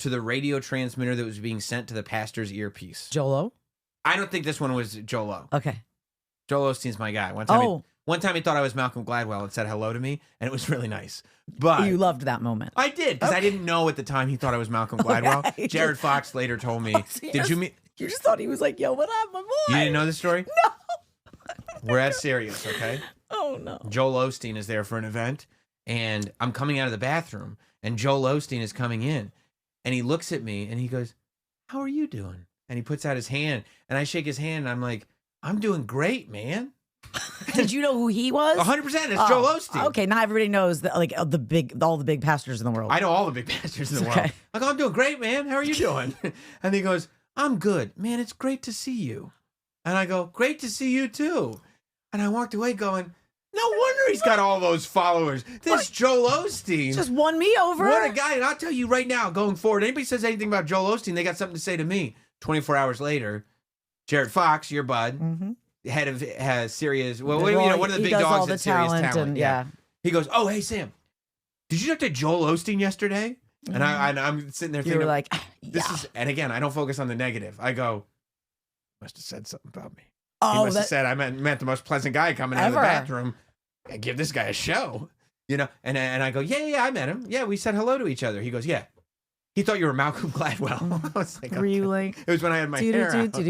to the radio transmitter that was being sent to the pastor's earpiece. Jolo? I don't think this one was Jolo. Okay. Joel Osteen's my guy. One time he thought I was Malcolm Gladwell and said hello to me, and it was really nice. But you loved that moment. I did, because I didn't know at the time he thought I was Malcolm Gladwell. Okay. Jared Fox later told me, "Did you meet?" You just thought he was like, "Yo, what up, my boy?" You didn't know the story? No. We're at Sirius, okay? Oh no. Joel Osteen is there for an event, and I'm coming out of the bathroom, and Joel Osteen is coming in, and he looks at me and he goes, "How are you doing?" And he puts out his hand, and I shake his hand, and I'm like, "I'm doing great, man." Did you know who he was? 100%. It's Joel Osteen. Okay, not everybody knows that, like all the big pastors in the world. I know all the big pastors in the world. I go, "I'm doing great, man. How are you doing?" And he goes, "I'm good, man. It's great to see you." And I go, "Great to see you too." And I walked away going, no wonder he's got all those followers. This Joel Osteen just won me over. What a guy! And I'll tell you right now, going forward, anybody says anything about Joel Osteen, they got something to say to me. 24 hours later, Jared Fox, your bud, head of Sirius. Well, one of the big dogs at Sirius Talent. Yeah. He goes, "Oh, hey Sam, did you talk to Joel Osteen yesterday?" And I'm sitting there thinking, you're like, "This is." And again, I don't focus on the negative. I go, "Must have said something about me." Oh, he must have said I meant the most pleasant guy coming out of the bathroom. I give this guy a show, And I go, yeah, I met him. Yeah, we said hello to each other. He goes, yeah. He thought you were Malcolm Gladwell. I was like, were you like? It was when I had my hair out.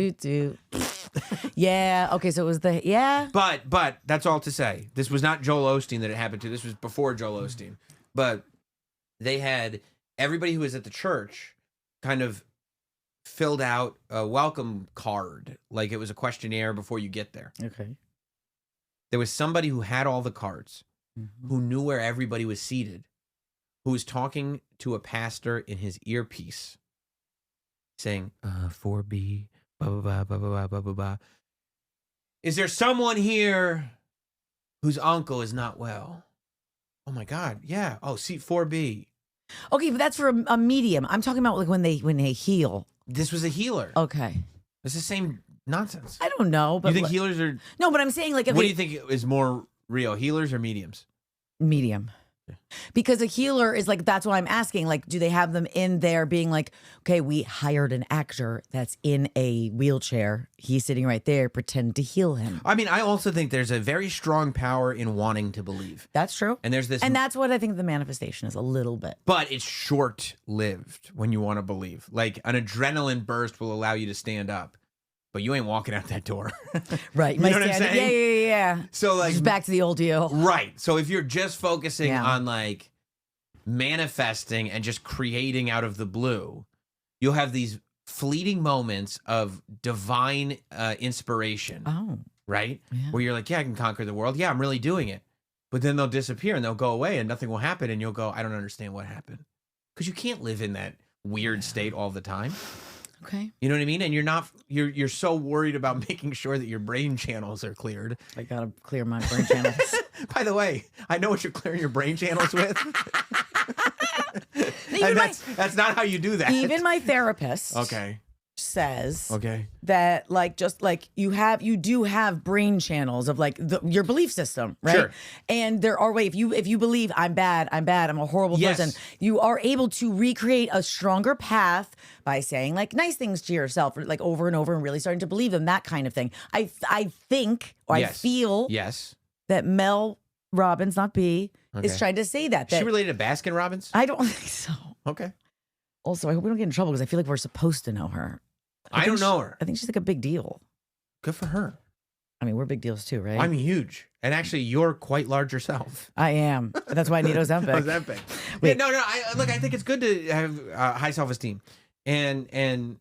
Yeah. Okay. So it was But that's all to say. This was not Joel Osteen that it happened to. This was before Joel Osteen. But they had everybody who was at the church kind of filled out a welcome card, like it was a questionnaire before you get there. Okay. There was somebody who had all the cards, who knew where everybody was seated, who was talking to a pastor in his earpiece, saying, 4B, blah, blah, blah, blah, blah, blah, blah, blah. Is there someone here whose uncle is not well? Oh my God, yeah. Oh, seat 4B. Okay, but that's for a medium. I'm talking about like when they heal. This was a healer. Okay. It's the same nonsense. I don't know, but you think healers are? No, but I'm saying like, okay, what do you think is more real, healers or mediums? Medium. Because a healer is like, that's what I'm asking. Like, do they have them in there being like, okay, we hired an actor that's in a wheelchair. He's sitting right there. Pretend to heal him. I mean, I also think there's a very strong power in wanting to believe. That's true. And there's this, and that's what I think the manifestation is a little bit. But it's short-lived when you want to believe. Like an adrenaline burst will allow you to stand up, but you ain't walking out that door. Right. You know what I'm saying? Yeah. So like, just back to the old deal. Right. So if you're just focusing on like manifesting and just creating out of the blue, you'll have these fleeting moments of divine inspiration. Oh. Right? Yeah. Where you're like, yeah, I can conquer the world. Yeah, I'm really doing it. But then they'll disappear and they'll go away and nothing will happen. And you'll go, I don't understand what happened. Because you can't live in that weird state all the time. Okay. You know what I mean? And you're so worried about making sure that your brain channels are cleared. I gotta clear my brain channels. By the way, I know what you're clearing your brain channels with. And that's not how you do that. Even my therapist says that like just like you do have brain channels of like your belief system, right? Sure. And there are ways if you believe I'm bad, I'm a horrible person, you are able to recreate a stronger path by saying like nice things to yourself, like over and over, and really starting to believe them, that kind of thing. I think or I feel that Mel Robbins, not B, is trying to say that. Is she related to Baskin Robbins? I don't think so. Okay. Also, I hope we don't get in trouble because I feel like we're supposed to know her. I don't know her. I think she's like a big deal. Good for her. I mean, we're big deals too, right? I'm huge. And actually, you're quite large yourself. I am. That's why I need Ozempic. Ozempic. Yeah, no. I think it's good to have high self-esteem. And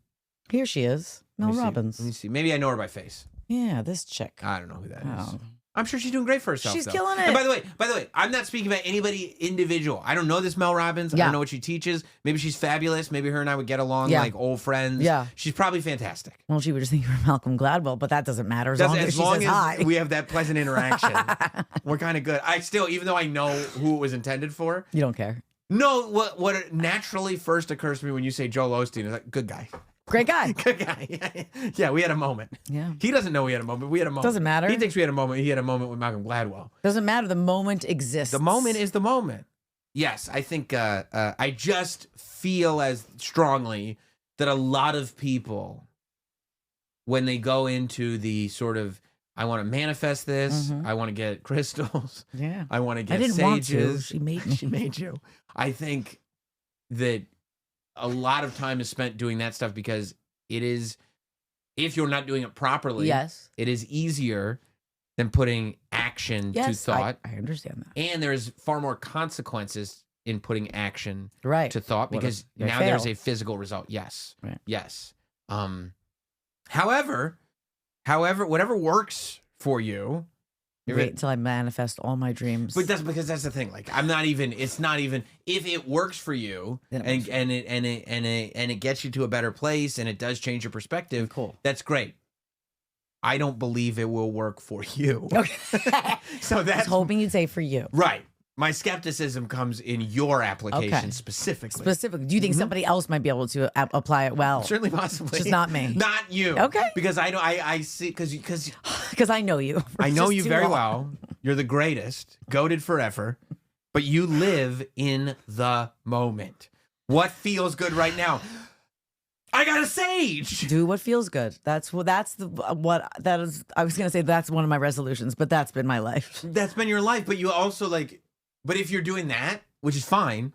here she is, Mel Robbins. Let me see. Maybe I know her by face. Yeah, this chick. I don't know who that is. I'm sure she's doing great for herself. She's though. killing it. And by the way, I'm not speaking about anybody individual. I don't know this Mel Robbins. I don't know what she teaches. Maybe she's fabulous. Maybe her and I would get along like old friends. Yeah. She's probably fantastic. Well, she would just think you were Malcolm Gladwell, but that doesn't matter as long as she says hi. We have that pleasant interaction. We're kind of good. I still, even though I know who it was intended for. You don't care. No, what naturally first occurs to me when you say Joel Osteen is like, good guy. Great guy. Good guy. Yeah, we had a moment. Yeah. He doesn't know we had a moment. We had a moment. Doesn't matter. He thinks we had a moment. He had a moment with Malcolm Gladwell. Doesn't matter. The moment exists. The moment is the moment. Yes, I think I just feel as strongly that a lot of people, when they go into the sort of, I want to manifest this, I want to get crystals, I want to get sages. Want to. She made me. She made you. I think that a lot of time is spent doing that stuff because it is, if you're not doing it properly, it is easier than putting action to thought. I understand that. And there's far more consequences in putting action to thought because now fail. there's a physical result. Yes. Right. Yes. However, whatever works for you. Wait until I manifest all my dreams. But that's because that's the thing. Like it's not even if it works for you and it gets you to a better place and it does change your perspective. Cool. That's great. I don't believe it will work for you. Okay. So that's hoping you'd say for you. Right. My skepticism comes in your application specifically. Specifically. Do you think somebody else might be able to apply it well? Certainly, possibly. Just not me. Not you. Okay. Because I see, because I know you. I know you very well. You're the greatest, goated forever, but you live in the moment. What feels good right now? I got a sage. Do what feels good. I was gonna say that's one of my resolutions, but that's been my life. That's been your life, but you also but if you're doing that, which is fine,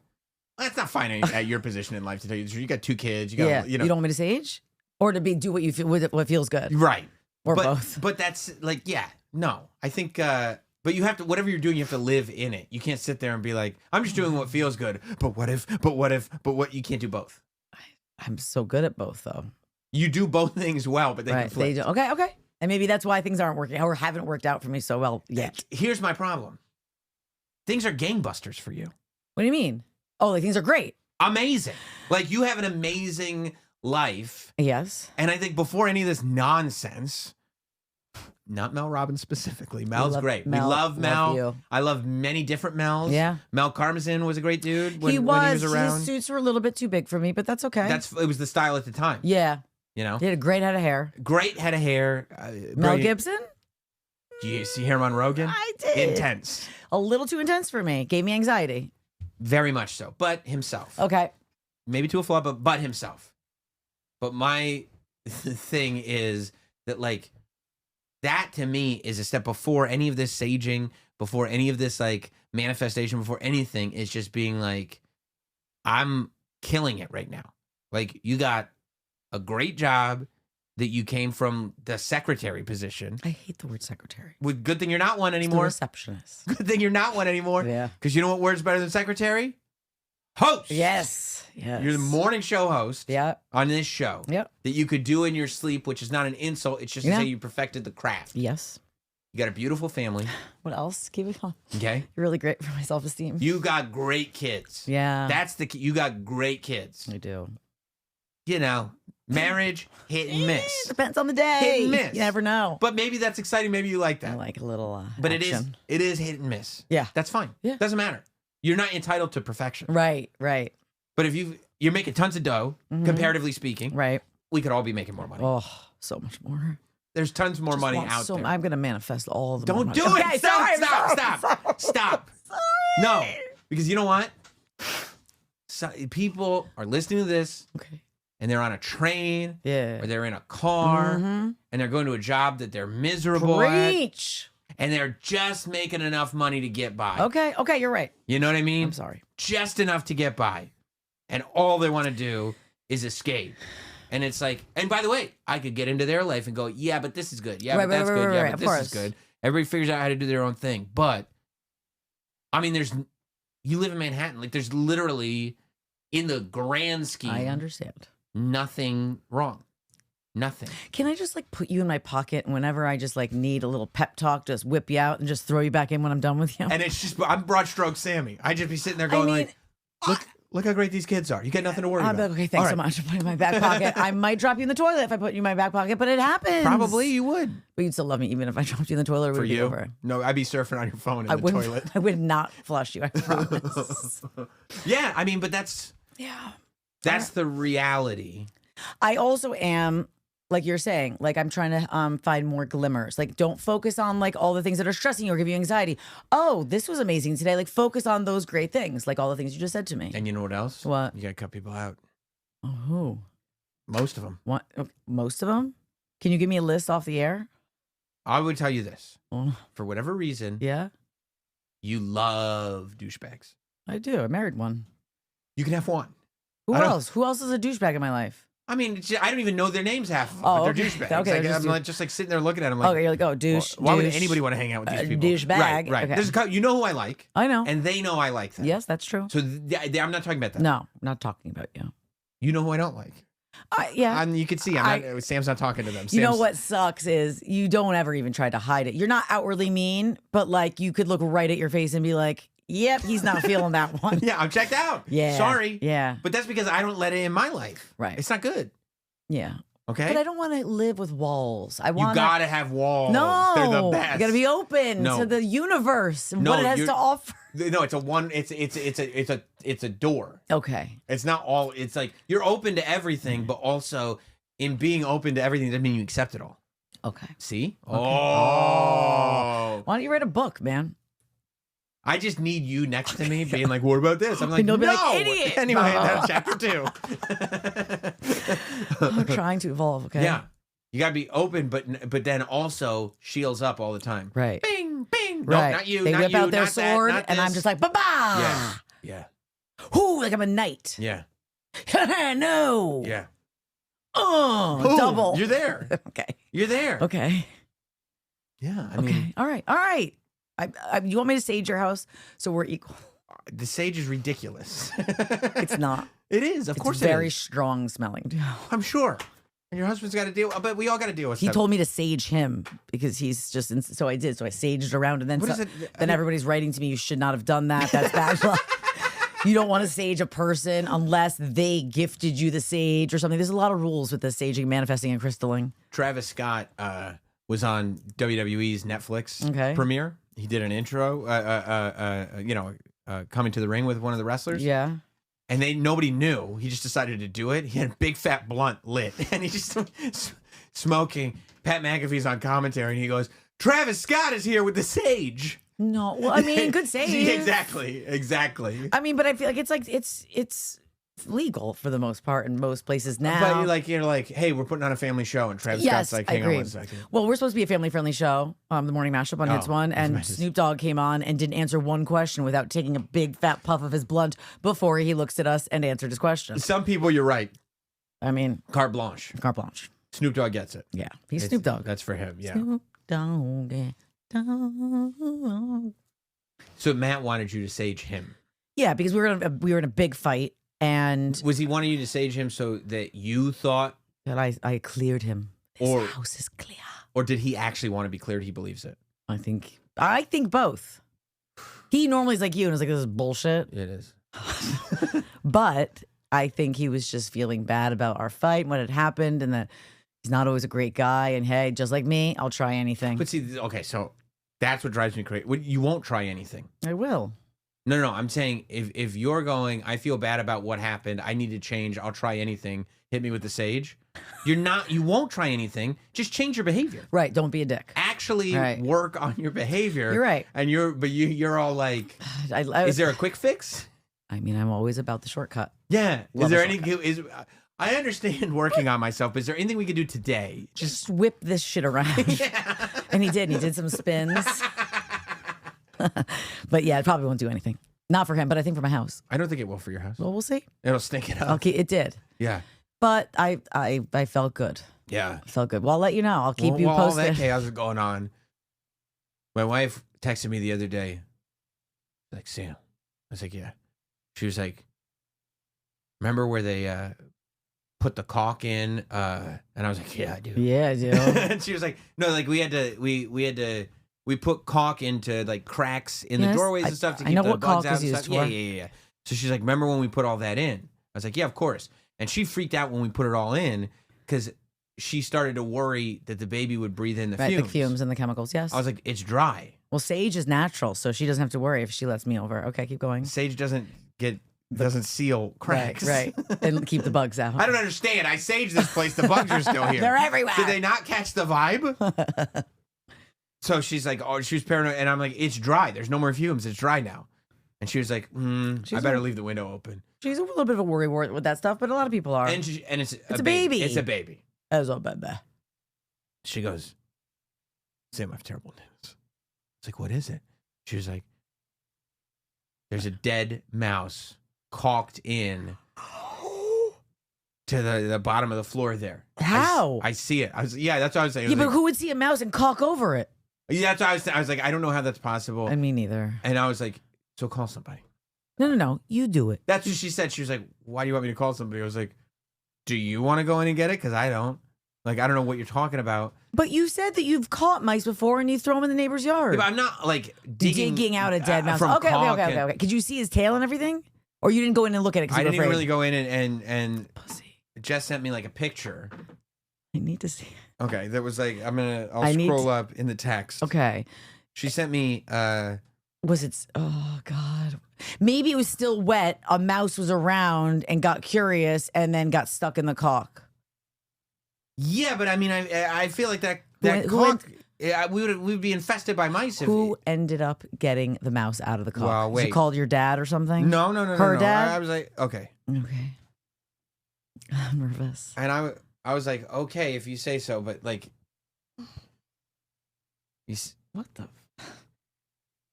that's not fine at your position in life, to tell you the truth. You got 2 kids. You got, you know. You don't want me to sage, or to do what you feel, what feels good, right? Or both. But that's no. I think, but you have to, whatever you're doing, you have to live in it. You can't sit there and be like, I'm just doing what feels good. But what if? But what? You can't do both. I'm so good at both, though. You do both things well, but they conflict. They do. Okay. And maybe that's why things aren't working or haven't worked out for me so well yet. Here's my problem. Things are gangbusters for you. What do you mean? Oh, like things are great. Amazing. Like you have an amazing life. Yes. And I think before any of this nonsense, not Mel Robbins specifically. Mel's great. We love Mel. Love I love many different Mels. Yeah. Mel Karmazin was a great dude when he was around. His suits were a little bit too big for me, but that's okay. It was the style at the time. Yeah. You know? He had a great head of hair. Great head of hair. Mel Gibson? Do you see him on Rogan? I did. Intense. A little too intense for me. Gave me anxiety. Very much so. But himself. Okay. Maybe to a flaw, but himself. But my thing is that, like, that to me is a step before any of this saging, before any of this, like, manifestation, before anything. Is just being like, I'm killing it right now. Like, you got a great job that you came from the secretary position. I hate the word secretary. Well, good thing you're not one anymore. It's the receptionist. Good thing you're not one anymore. Yeah. Because you know what word's better than secretary? Host. Yes. You're the morning show host. Yeah. On this show. Yep. That you could do in your sleep, which is not an insult. It's just to say you perfected the craft. Yes. You got a beautiful family. What else? Keep it on. Okay. You're really great for my self-esteem. You got great kids. Yeah. You got great kids. I do. You know, marriage, hit and miss. Depends on the day. Hit and miss. You never know. But maybe that's exciting. Maybe you like that. I like a little But action. it is hit and miss. Yeah. That's fine. Yeah. Doesn't matter. You're not entitled to perfection. Right. But if you're making tons of dough, comparatively speaking, right, we could all be making more money. Oh, so much more. There's tons more money out there. I'm going to manifest all the Don't more do money. it. Okay, Stop. Stop. Sorry. No, because you know what? So, people are listening to this, and they're on a train, or they're in a car, and they're going to a job that they're miserable Preach. at, and they're just making enough money to get by. Okay, you're right. You know what I mean? I'm sorry. Just enough to get by. And all they want to do is escape. And it's like, and by the way, I could get into their life and go, yeah, but this is good. Yeah, but that's good. Yeah, but this is good. Everybody figures out how to do their own thing. But, I mean, you live in Manhattan. Like, there's literally, in the grand scheme. I understand. Nothing wrong. Nothing. Can I just, like, put you in my pocket and whenever I just, like, need a little pep talk, just whip you out and just throw you back in when I'm done with you? And it's just, I'm broad stroke Sammy. I just be sitting there going, look how great these kids are. You got nothing to worry about. Okay, thanks so much for putting in my back pocket. I might drop you in the toilet if I put you in my back pocket, but it happens. Probably you would. But you'd still love me even if I dropped you in the toilet. Or would For it be you? over? No, I'd be surfing on your phone in the toilet. I would not flush you, I promise. Yeah, I mean, but that's the reality. I also am, like you're saying, like I'm trying to find more glimmers. Like don't focus on like all the things that are stressing you or give you anxiety. Oh, this was amazing today. Like focus on those great things, like all the things you just said to me. And you know what else? What? You got to cut people out. Oh, who? Most of them. What? Okay. Most of them? Can you give me a list off the air? I would tell you this. Oh. For whatever reason, you love douchebags. I do. I married one. You can have one. Who else? Who else is a douchebag in my life? I mean, I don't even know their names half of them, but they're douchebags. Okay, like, I'm just like sitting there looking at them like, okay, you're like, oh, douche. Why would anybody want to hang out with these people? Douchebag. Right. Okay. There's you know who I like. I know. And they know I like them. Yes, that's true. So I'm not talking about that. No, I'm not talking about you. You know who I don't like. Yeah. You can see Sam's not talking to them. You know what sucks is you don't ever even try to hide it. You're not outwardly mean, but like you could look right at your face and be like, yep, he's not feeling that one. Yeah, I'm checked out. Yeah. Sorry. Yeah. But that's because I don't let it in my life. Right. It's not good. Yeah. Okay. But I don't want to live with walls. You gotta have walls. No. They're the best. You gotta be open to the universe and what it has to offer. No, it's a door. Okay. It's not all. It's like you're open to everything, but also in being open to everything doesn't mean you accept it all. Okay. See? Okay. Oh. Why don't you write a book, man? I just need you next to me being like, what about this? I'm like, and you'll be no. like, idiot. Anyway, that's chapter 2. I'm trying to evolve, okay? Yeah. You got to be open, but then also shields up all the time. Right. Bing, bing. Right. No, not you, They not whip you, out their not sword, that, not and I'm this. just like, ba-ba! Yeah. Yeah. Ooh, like I'm a knight. Yeah. No. Yeah. Oh, Boom. double. You're there. Okay. You're there. Okay. Yeah. I Okay. mean, All right. You want me to sage your house so we're equal? the sage is ridiculous. It's not. It is. Of course It's it very is. strong smelling. I'm sure. And your husband's got to deal, but we all got to deal with He stuff. told me to sage him because he's just, so I did. So I saged around and then, then everybody's writing to me, you should not have done that. That's bad luck. You don't want to sage a person unless they gifted you the sage or something. There's a lot of rules with the saging, manifesting, and crystalling. Travis Scott was on WWE's Netflix premiere. He did an intro, coming to the ring with one of the wrestlers. Yeah. And nobody knew. He just decided to do it. He had a big fat blunt lit, and he just smoking. Pat McAfee's on commentary, and he goes, "Travis Scott is here with the sage." No, well, I mean, good save. Exactly. I mean, but I feel like it's legal for the most part in most places now. But you're like, hey, we're putting on a family show, and Travis Scott's like, hang on one second. Well, we're supposed to be a family-friendly show, the Morning Mashup on Hits One, and Snoop Dogg came on and didn't answer one question without taking a big fat puff of his blunt before he looks at us and answered his question. Some people, you're right. I mean, carte blanche. Carte blanche. Snoop Dogg gets it. Yeah, he's Snoop Dogg. That's for him. Yeah. Snoop Dogg. So Matt wanted you to sage him. Yeah, because we were in a big fight, and was he wanting you to sage him so that you thought that I cleared him? His house is clear. Or did he actually want to be cleared? He believes it. I think both. He normally is like you and is like, this is bullshit. It is. But I think he was just feeling bad about our fight and what had happened, and that he's not always a great guy. And hey, just like me, I'll try anything. But see, okay, so that's what drives me crazy. You won't try anything. I will. No. I'm saying if you're going, I feel bad about what happened. I need to change. I'll try anything. Hit me with the sage. You won't try anything. Just change your behavior. Right. Don't be a dick. Actually work on your behavior. You're right. And you're all like, is there a quick fix? I mean, I'm always about the shortcut. Yeah. I understand working on myself, but is there anything we could do today? Just whip this shit around. Yeah. And he did. He did some spins. But yeah, it probably won't do anything. Not for him, but I think for my house. I don't think it will for your house. Well, we'll see. It'll stink it up. It did. Yeah. But I felt good. Yeah. I felt good. Well, I'll let you know. I'll keep you posted. All that chaos is going on. My wife texted me the other day. Like, Sam. I was like, yeah. She was like, remember where they put the caulk in? And I was like, yeah, I do. Yeah, I do. And she was like, no, like we put caulk into like cracks in the doorways and stuff to keep the bugs out and stuff. Yeah. So she's like, remember when we put all that in? I was like, yeah, of course. And she freaked out when we put it all in because she started to worry that the baby would breathe in the fumes. The fumes and the chemicals, yes. I was like, it's dry. Well, sage is natural, so she doesn't have to worry if she lets me over. Okay, keep going. Sage doesn't seal cracks. Right. And keep the bugs out. I don't understand. I saged this place. The bugs are still here. They're everywhere. Did they not catch the vibe? So she's like, oh, she was paranoid. And I'm like, it's dry. There's no more fumes. It's dry now. And she was like, I better leave the window open. She's a little bit of a worry with that stuff, but a lot of people are. And it's a baby. It's a baby. It's a baby. She goes, Sam, I have terrible news. It's like, what is it? She was like, there's a dead mouse caulked in to the bottom of the floor there. How? I see it. That's what I was saying. Yeah, but who would see a mouse and caulk over it? Yeah, that's what I was like, I don't know how that's possible. And me neither. And I was like, so call somebody. No. You do it. That's what she said. She was like, why do you want me to call somebody? I was like, do you want to go in and get it? Because I don't. Like, I don't know what you're talking about. But you said that you've caught mice before and you throw them in the neighbor's yard. Yeah, but I'm not like digging out a dead mouse. Okay. Could you see his tail and everything? Or you didn't go in and look at it because you were afraid? I didn't really go in and Pussy. Jess sent me like a picture. I need to see. Okay, that was like, I'll scroll up in the text. Okay. She sent me, oh God. Maybe it was still wet. A mouse was around and got curious and then got stuck in the caulk. Yeah, but I mean, I feel like that caulk, we'd be infested by mice. Who ended up getting the mouse out of the caulk? Well, wait. You called your dad or something? No. Her dad? I was like, okay. Okay. I'm nervous. And I was like, okay, if you say so, but like, what the?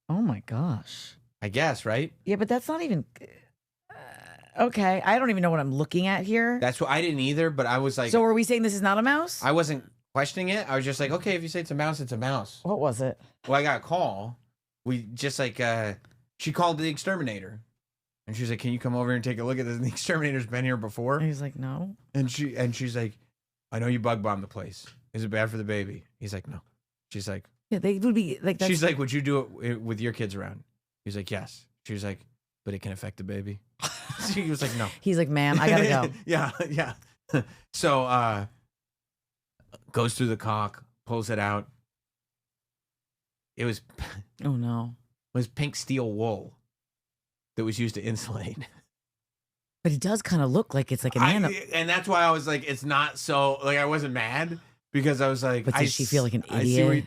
Oh my gosh. I guess, right? Yeah, but that's not even. Okay, I don't even know what I'm looking at here. That's what I didn't either, but I was like. So are we saying this is not a mouse? I wasn't questioning it. I was just like, okay, if you say it's a mouse, it's a mouse. What was it? Well, I got a call. We just like, she called the exterminator. And she's like, can you come over and take a look at this? And the exterminator's been here before. And he's like, no. And she's like, I know you bug bomb the place. Is it bad for the baby? He's like, no. She's like, yeah, they would be like. That's... She's like, would you do it with your kids around? He's like, yes. She was like, but it can affect the baby. He was like, no. He's like, ma'am, I gotta go. yeah. So goes through the cock, pulls it out. It was oh no. It was pink steel wool that was used to insulate. But it does kind of look like it's like an animal. And that's why I was like, it's not so like I wasn't mad because I was like, but did she feel like an idiot?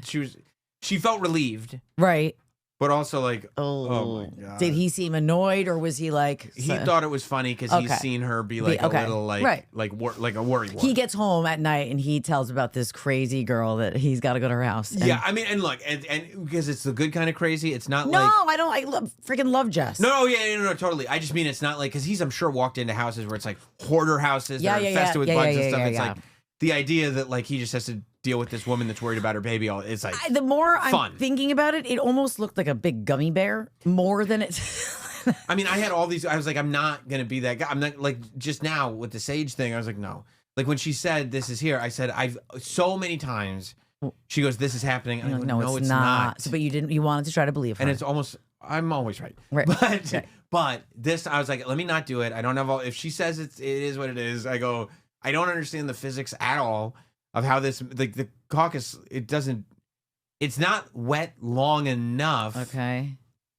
She felt relieved. Right. But also like, oh my God. Did he seem annoyed or was he like? He thought it was funny because he's seen her be like a little like like a worry wart. He gets home at night and he tells about this crazy girl that he's got to go to her house. Yeah, I mean, and look, and because it's the good kind of crazy. It's not no, like I don't. I freaking love Jess. No, no, totally. I just mean it's not like because he's I'm sure walked into houses where it's like hoarder houses that are infested with bugs and stuff. It's like the idea that like he just has to deal with this woman that's worried about her baby. It's like the more fun. I'm thinking about it, it almost looked like a big gummy bear more than it. I mean, I had all these. I was like, I'm not gonna be that guy. I'm not like just now with the sage thing. I was like, no. Like when she said, "This is here," I said, "I've so many times." She goes, "This is happening." And I go, no, it's not. So, but you didn't. You wanted to try to believe her, and it's almost. I'm always right. Right. But this, I was like, let me not do it. I don't have all. If she says it is what it is. I go. I don't understand the physics at all of how this the caucus. It's not wet long enough. Okay.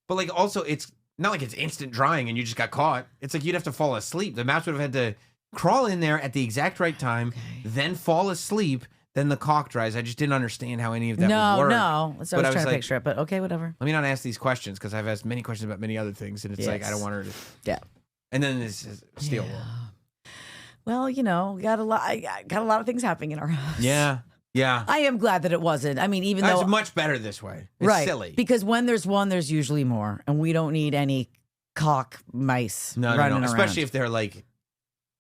But like also, it's not like it's instant drying and you just got caught. It's like you'd have to fall asleep. The mouse would have had to crawl in there at the exact right time, then fall asleep. Then the cock dries. I just didn't understand how any of that would work. No. So I was trying to picture it, but okay, whatever. Let me not ask these questions because I've asked many questions about many other things, and it's like I don't want her to. Yeah. And then this is steel wool. Well, we got a lot of things happening in our house. Yeah. Yeah. I am glad that it wasn't. I mean, even though it's much better this way. It's silly. Because when there's one, there's usually more, and we don't need any cock mice running around. Especially if they're like.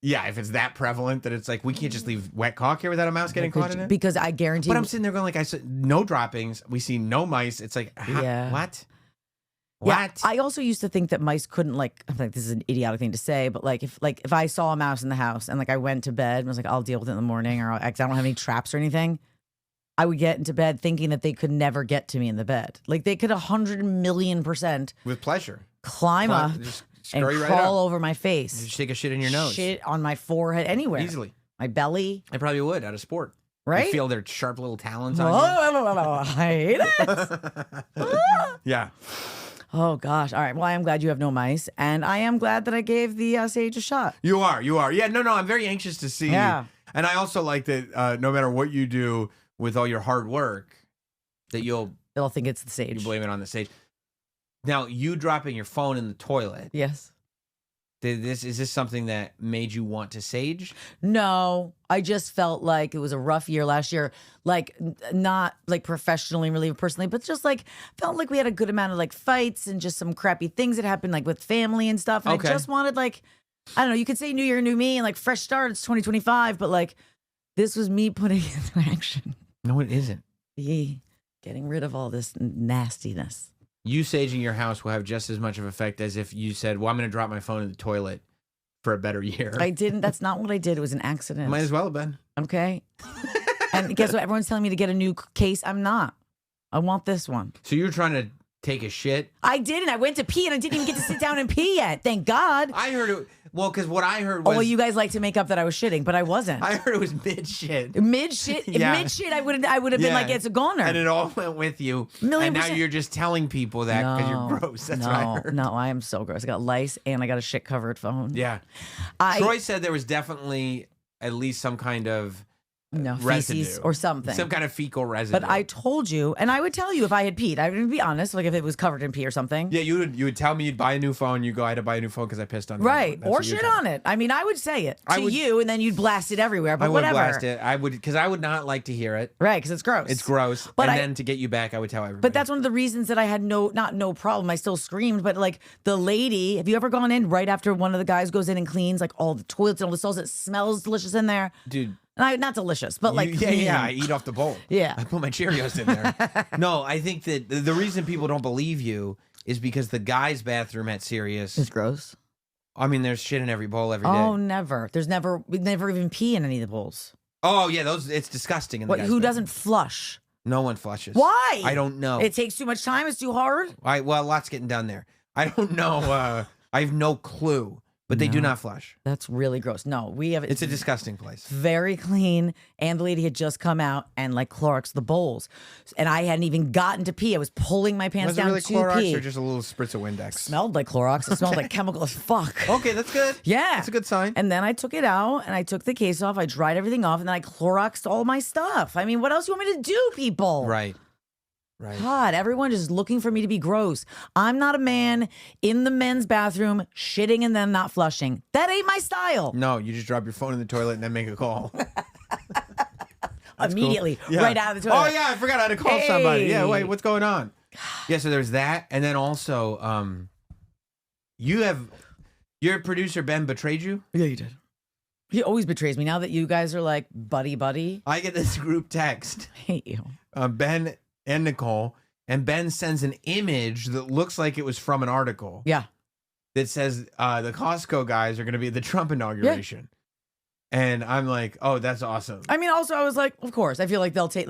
Yeah, if it's that prevalent that it's like we can't just leave wet cock here without a mouse getting caught in it. Because I guarantee. But I'm sitting there going like I said, no droppings. We see no mice. It's like what? Yeah, I also used to think that mice couldn't like. I'm like, this is an idiotic thing to say, but if I saw a mouse in the house and like I went to bed and was like, I'll deal with it in the morning, or I don't have any traps or anything, I would get into bed thinking that they could never get to me in the bed. Like they could 100,000,000% with pleasure climb up. And crawl over my face. Just take a shit in your nose. Shit on my forehead, anywhere. Easily. My belly. I probably would out of sport. Right? You feel their sharp little talons on you. I hate it. Yeah. Oh, gosh. All right. Well, I am glad you have no mice. And I am glad that I gave the sage a shot. You are. Yeah, no, I'm very anxious to see. Yeah. And I also like that no matter what you do with all your hard work, that they'll think it's the sage. You blame it on the sage. Now, you dropping your phone in the toilet. Yes. Is this something that made you want to sage? No, I just felt like it was a rough year last year. Like not like professionally, really personally, but just like felt like we had a good amount of like fights and just some crappy things that happened like with family and stuff. And I just wanted like, I don't know, you could say new year, new me and like fresh start. It's 2025, but like this was me putting it into action. No, it isn't. Getting rid of all this nastiness. You saging your house will have just as much of effect as if you said, well, I'm going to drop my phone in the toilet for a better year. I didn't. That's not what I did. It was an accident. Might as well have been. Okay. And guess what? Everyone's telling me to get a new case. I'm not. I want this one. So you're trying to take a shit? I didn't. I went to pee and I didn't even get to sit down and pee yet. Thank God. I heard it. Well, because what I heard was... Oh, well, you guys like to make up that I was shitting, but I wasn't. I heard it was mid-shit. Mid-shit? Yeah. Mid-shit, I would have been like, it's a goner. And it all went with you. And now you're just telling people that because you're gross. That's what I heard. No, I am so gross. I got lice and I got a shit-covered phone. Yeah. Troy said there was definitely at least some kind of... feces or something. Some kind of fecal residue. But I told you, and I would tell you if I had peed. I would be honest, like if it was covered in pee or something. Yeah, you would tell me you'd buy a new phone. You go, I had to buy a new phone because I pissed on the right, or shit on it. I mean, I would say it to you, and then you'd blast it everywhere. But whatever. I would blast it. I would because I would not like to hear it. Right, because it's gross. It's gross. But then to get you back, I would tell everybody. But that's one of the reasons that I had not no problem. I still screamed, but like the lady, have you ever gone in right after one of the guys goes in and cleans like all the toilets and all the stalls? It smells delicious in there, dude. Not delicious, but like yeah, I eat off the bowl. Yeah, I put my Cheerios in there. No, I think that the reason people don't believe you is because the guy's bathroom at Sirius is gross. I mean, there's shit in every bowl every day. Oh, never. We never even pee in any of the bowls. Oh yeah, it's disgusting. In the Who doesn't flush? No one flushes. Why? I don't know. It takes too much time. It's too hard. Well, lots getting done there. I don't know. I have no clue. But they do not flush. That's really gross. No, we have. It's a disgusting place. Very clean. And the lady had just come out and like Cloroxed the bowls, and I hadn't even gotten to pee. I was pulling my pants down really to Clorox pee. Or just a little spritz of Windex? Smelled like Clorox. It smelled like chemical as fuck. Okay, that's good. Yeah, that's a good sign. And then I took it out and I took the case off. I dried everything off, and then I Cloroxed all my stuff. I mean, what else do you want me to do, people? Right. Right. God, everyone is looking for me to be gross. I'm not a man in the men's bathroom shitting and then not flushing. That ain't my style. No, you just drop your phone in the toilet and then make a call. Immediately, cool. right out of the toilet. Oh yeah, I forgot how to call somebody. Yeah, wait, what's going on? Yeah, so there's that, and then also, your producer Ben betrayed you. Yeah, you did. He always betrays me. Now that you guys are like buddy. I get this group text. I hate you. Ben and Nicole, and Ben sends an image that looks like it was from an article. Yeah. That says the Costco guys are going to be at the Trump inauguration. Yeah. And I'm like, oh, that's awesome. I mean, also, I was like, of course. I feel like they'll take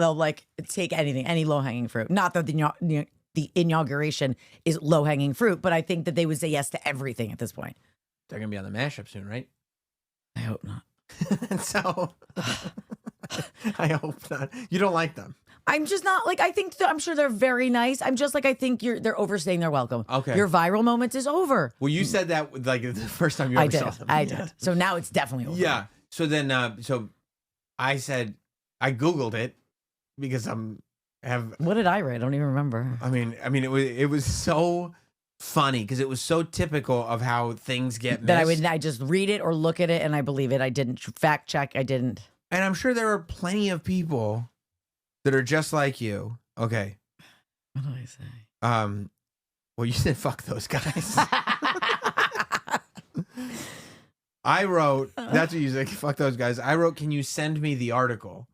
anything, any low-hanging fruit. Not that the inauguration is low-hanging fruit, but I think that they would say yes to everything at this point. They're going to be on the mashup soon, right? I hope not. So, I hope not. You don't like them. I'm just not like, I'm sure they're very nice. I'm just like, I think they're overstaying their welcome. Okay. Your viral moment is over. Well, you said that like the first time you ever saw them. I did. So now it's definitely over. Yeah. So then, so I said, I Googled it because What did I write? I don't even remember. I mean, it was so funny because it was so typical of how things get missed. That I just read it or look at it and I believe it. I didn't fact check. I didn't. And I'm sure there are plenty of people that are just like you. Okay. What did I say? Well, you said fuck those guys. I wrote, that's what you said, fuck those guys. I wrote, can you send me the article?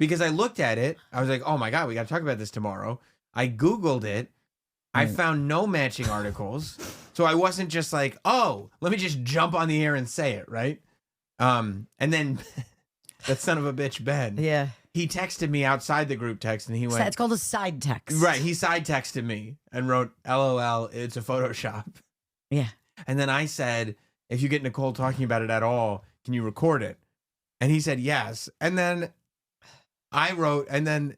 Because I looked at it. I was like, oh my God, we got to talk about this tomorrow. I Googled it. I found no matching articles. So I wasn't just like, oh, let me just jump on the air and say it, right? And then that son of a bitch, Ben. Yeah. He texted me outside the group text and he went... It's called a side text. Right. He side texted me and wrote, LOL, it's a Photoshop. Yeah. And then I said, if you get Nicole talking about it at all, can you record it? And he said, yes. And then I wrote, and then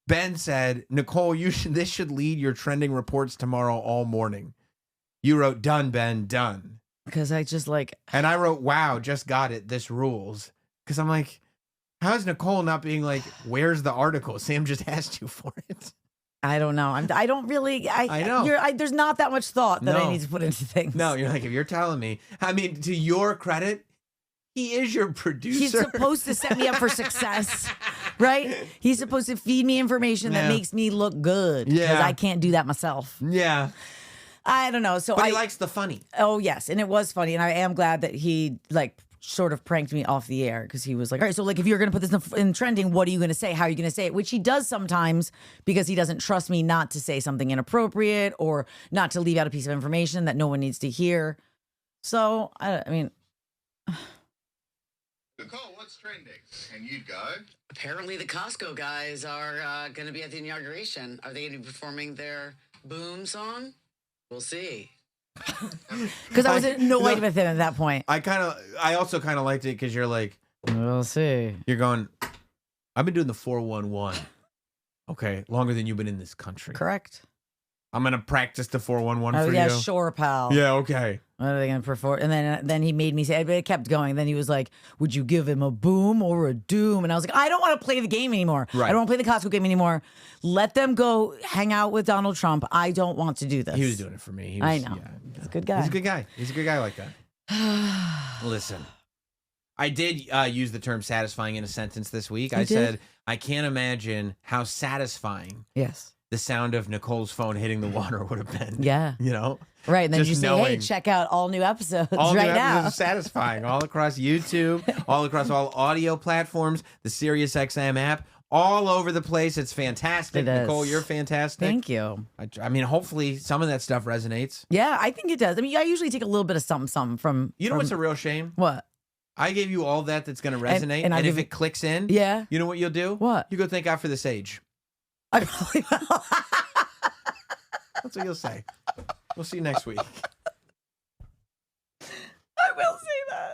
Ben said, Nicole, this should lead your trending reports tomorrow all morning. You wrote, done, Ben, done. Because I just like... And I wrote, wow, just got it. This rules. Because I'm like... How is Nicole not being like, where's the article? Sam just asked you for it. I don't know. I don't really. I know. There's not that much thought that I need to put into things. No, you're like, if you're telling me. I mean, to your credit, he is your producer. He's supposed to set me up for success, right? He's supposed to feed me information that makes me look good. Because I can't do that myself. Yeah. I don't know. So but he likes the funny. Oh, yes. And it was funny. And I am glad that he, sort of pranked me off the air because he was like, all right, so if you're going to put this in trending, what are you going to say? How are you going to say it? Which he does sometimes because he doesn't trust me not to say something inappropriate or not to leave out a piece of information that no one needs to hear. So, I mean... Nicole, what's trending? And you'd go... Apparently the Costco guys are going to be at the inauguration. Are they going to be performing their Boom song? We'll see. Because I was annoyed with him at that point. I also kind of liked it because you're like, we'll see. You're going, I've been doing the 411. Okay, longer than you've been in this country. Correct. I'm gonna practice the 411 for you. you. Yeah, sure, pal. Yeah, okay. What are they gonna perform? And then he made me say. It kept going. Then he was like, "Would you give him a boom or a doom?" And I was like, "I don't want to play the game anymore. Right. I don't want to play the Costco game anymore. Let them go hang out with Donald Trump. I don't want to do this." He was doing it for me. I know. Yeah, he's a good guy. He's a good guy. He's a good guy like that. Listen, I did use the term "satisfying" in a sentence this week. I said, "I can't imagine how satisfying." Yes. The sound of Nicole's phone hitting the water would have been. Yeah. You know? Right. And then you say, hey, check out all new episodes all right new now. Episodes satisfying. All across YouTube, all across all audio platforms, the SiriusXM app, all over the place. It's fantastic. Nicole, you're fantastic. Thank you. I mean, hopefully some of that stuff resonates. Yeah, I think it does. I mean, I usually take a little bit of something from... You know what's a real shame? What? I gave you all that's going to resonate. And if it clicks in, you know what you'll do? What? You go thank God for the sage. I probably will. That's what you'll say. We'll see you next week. I will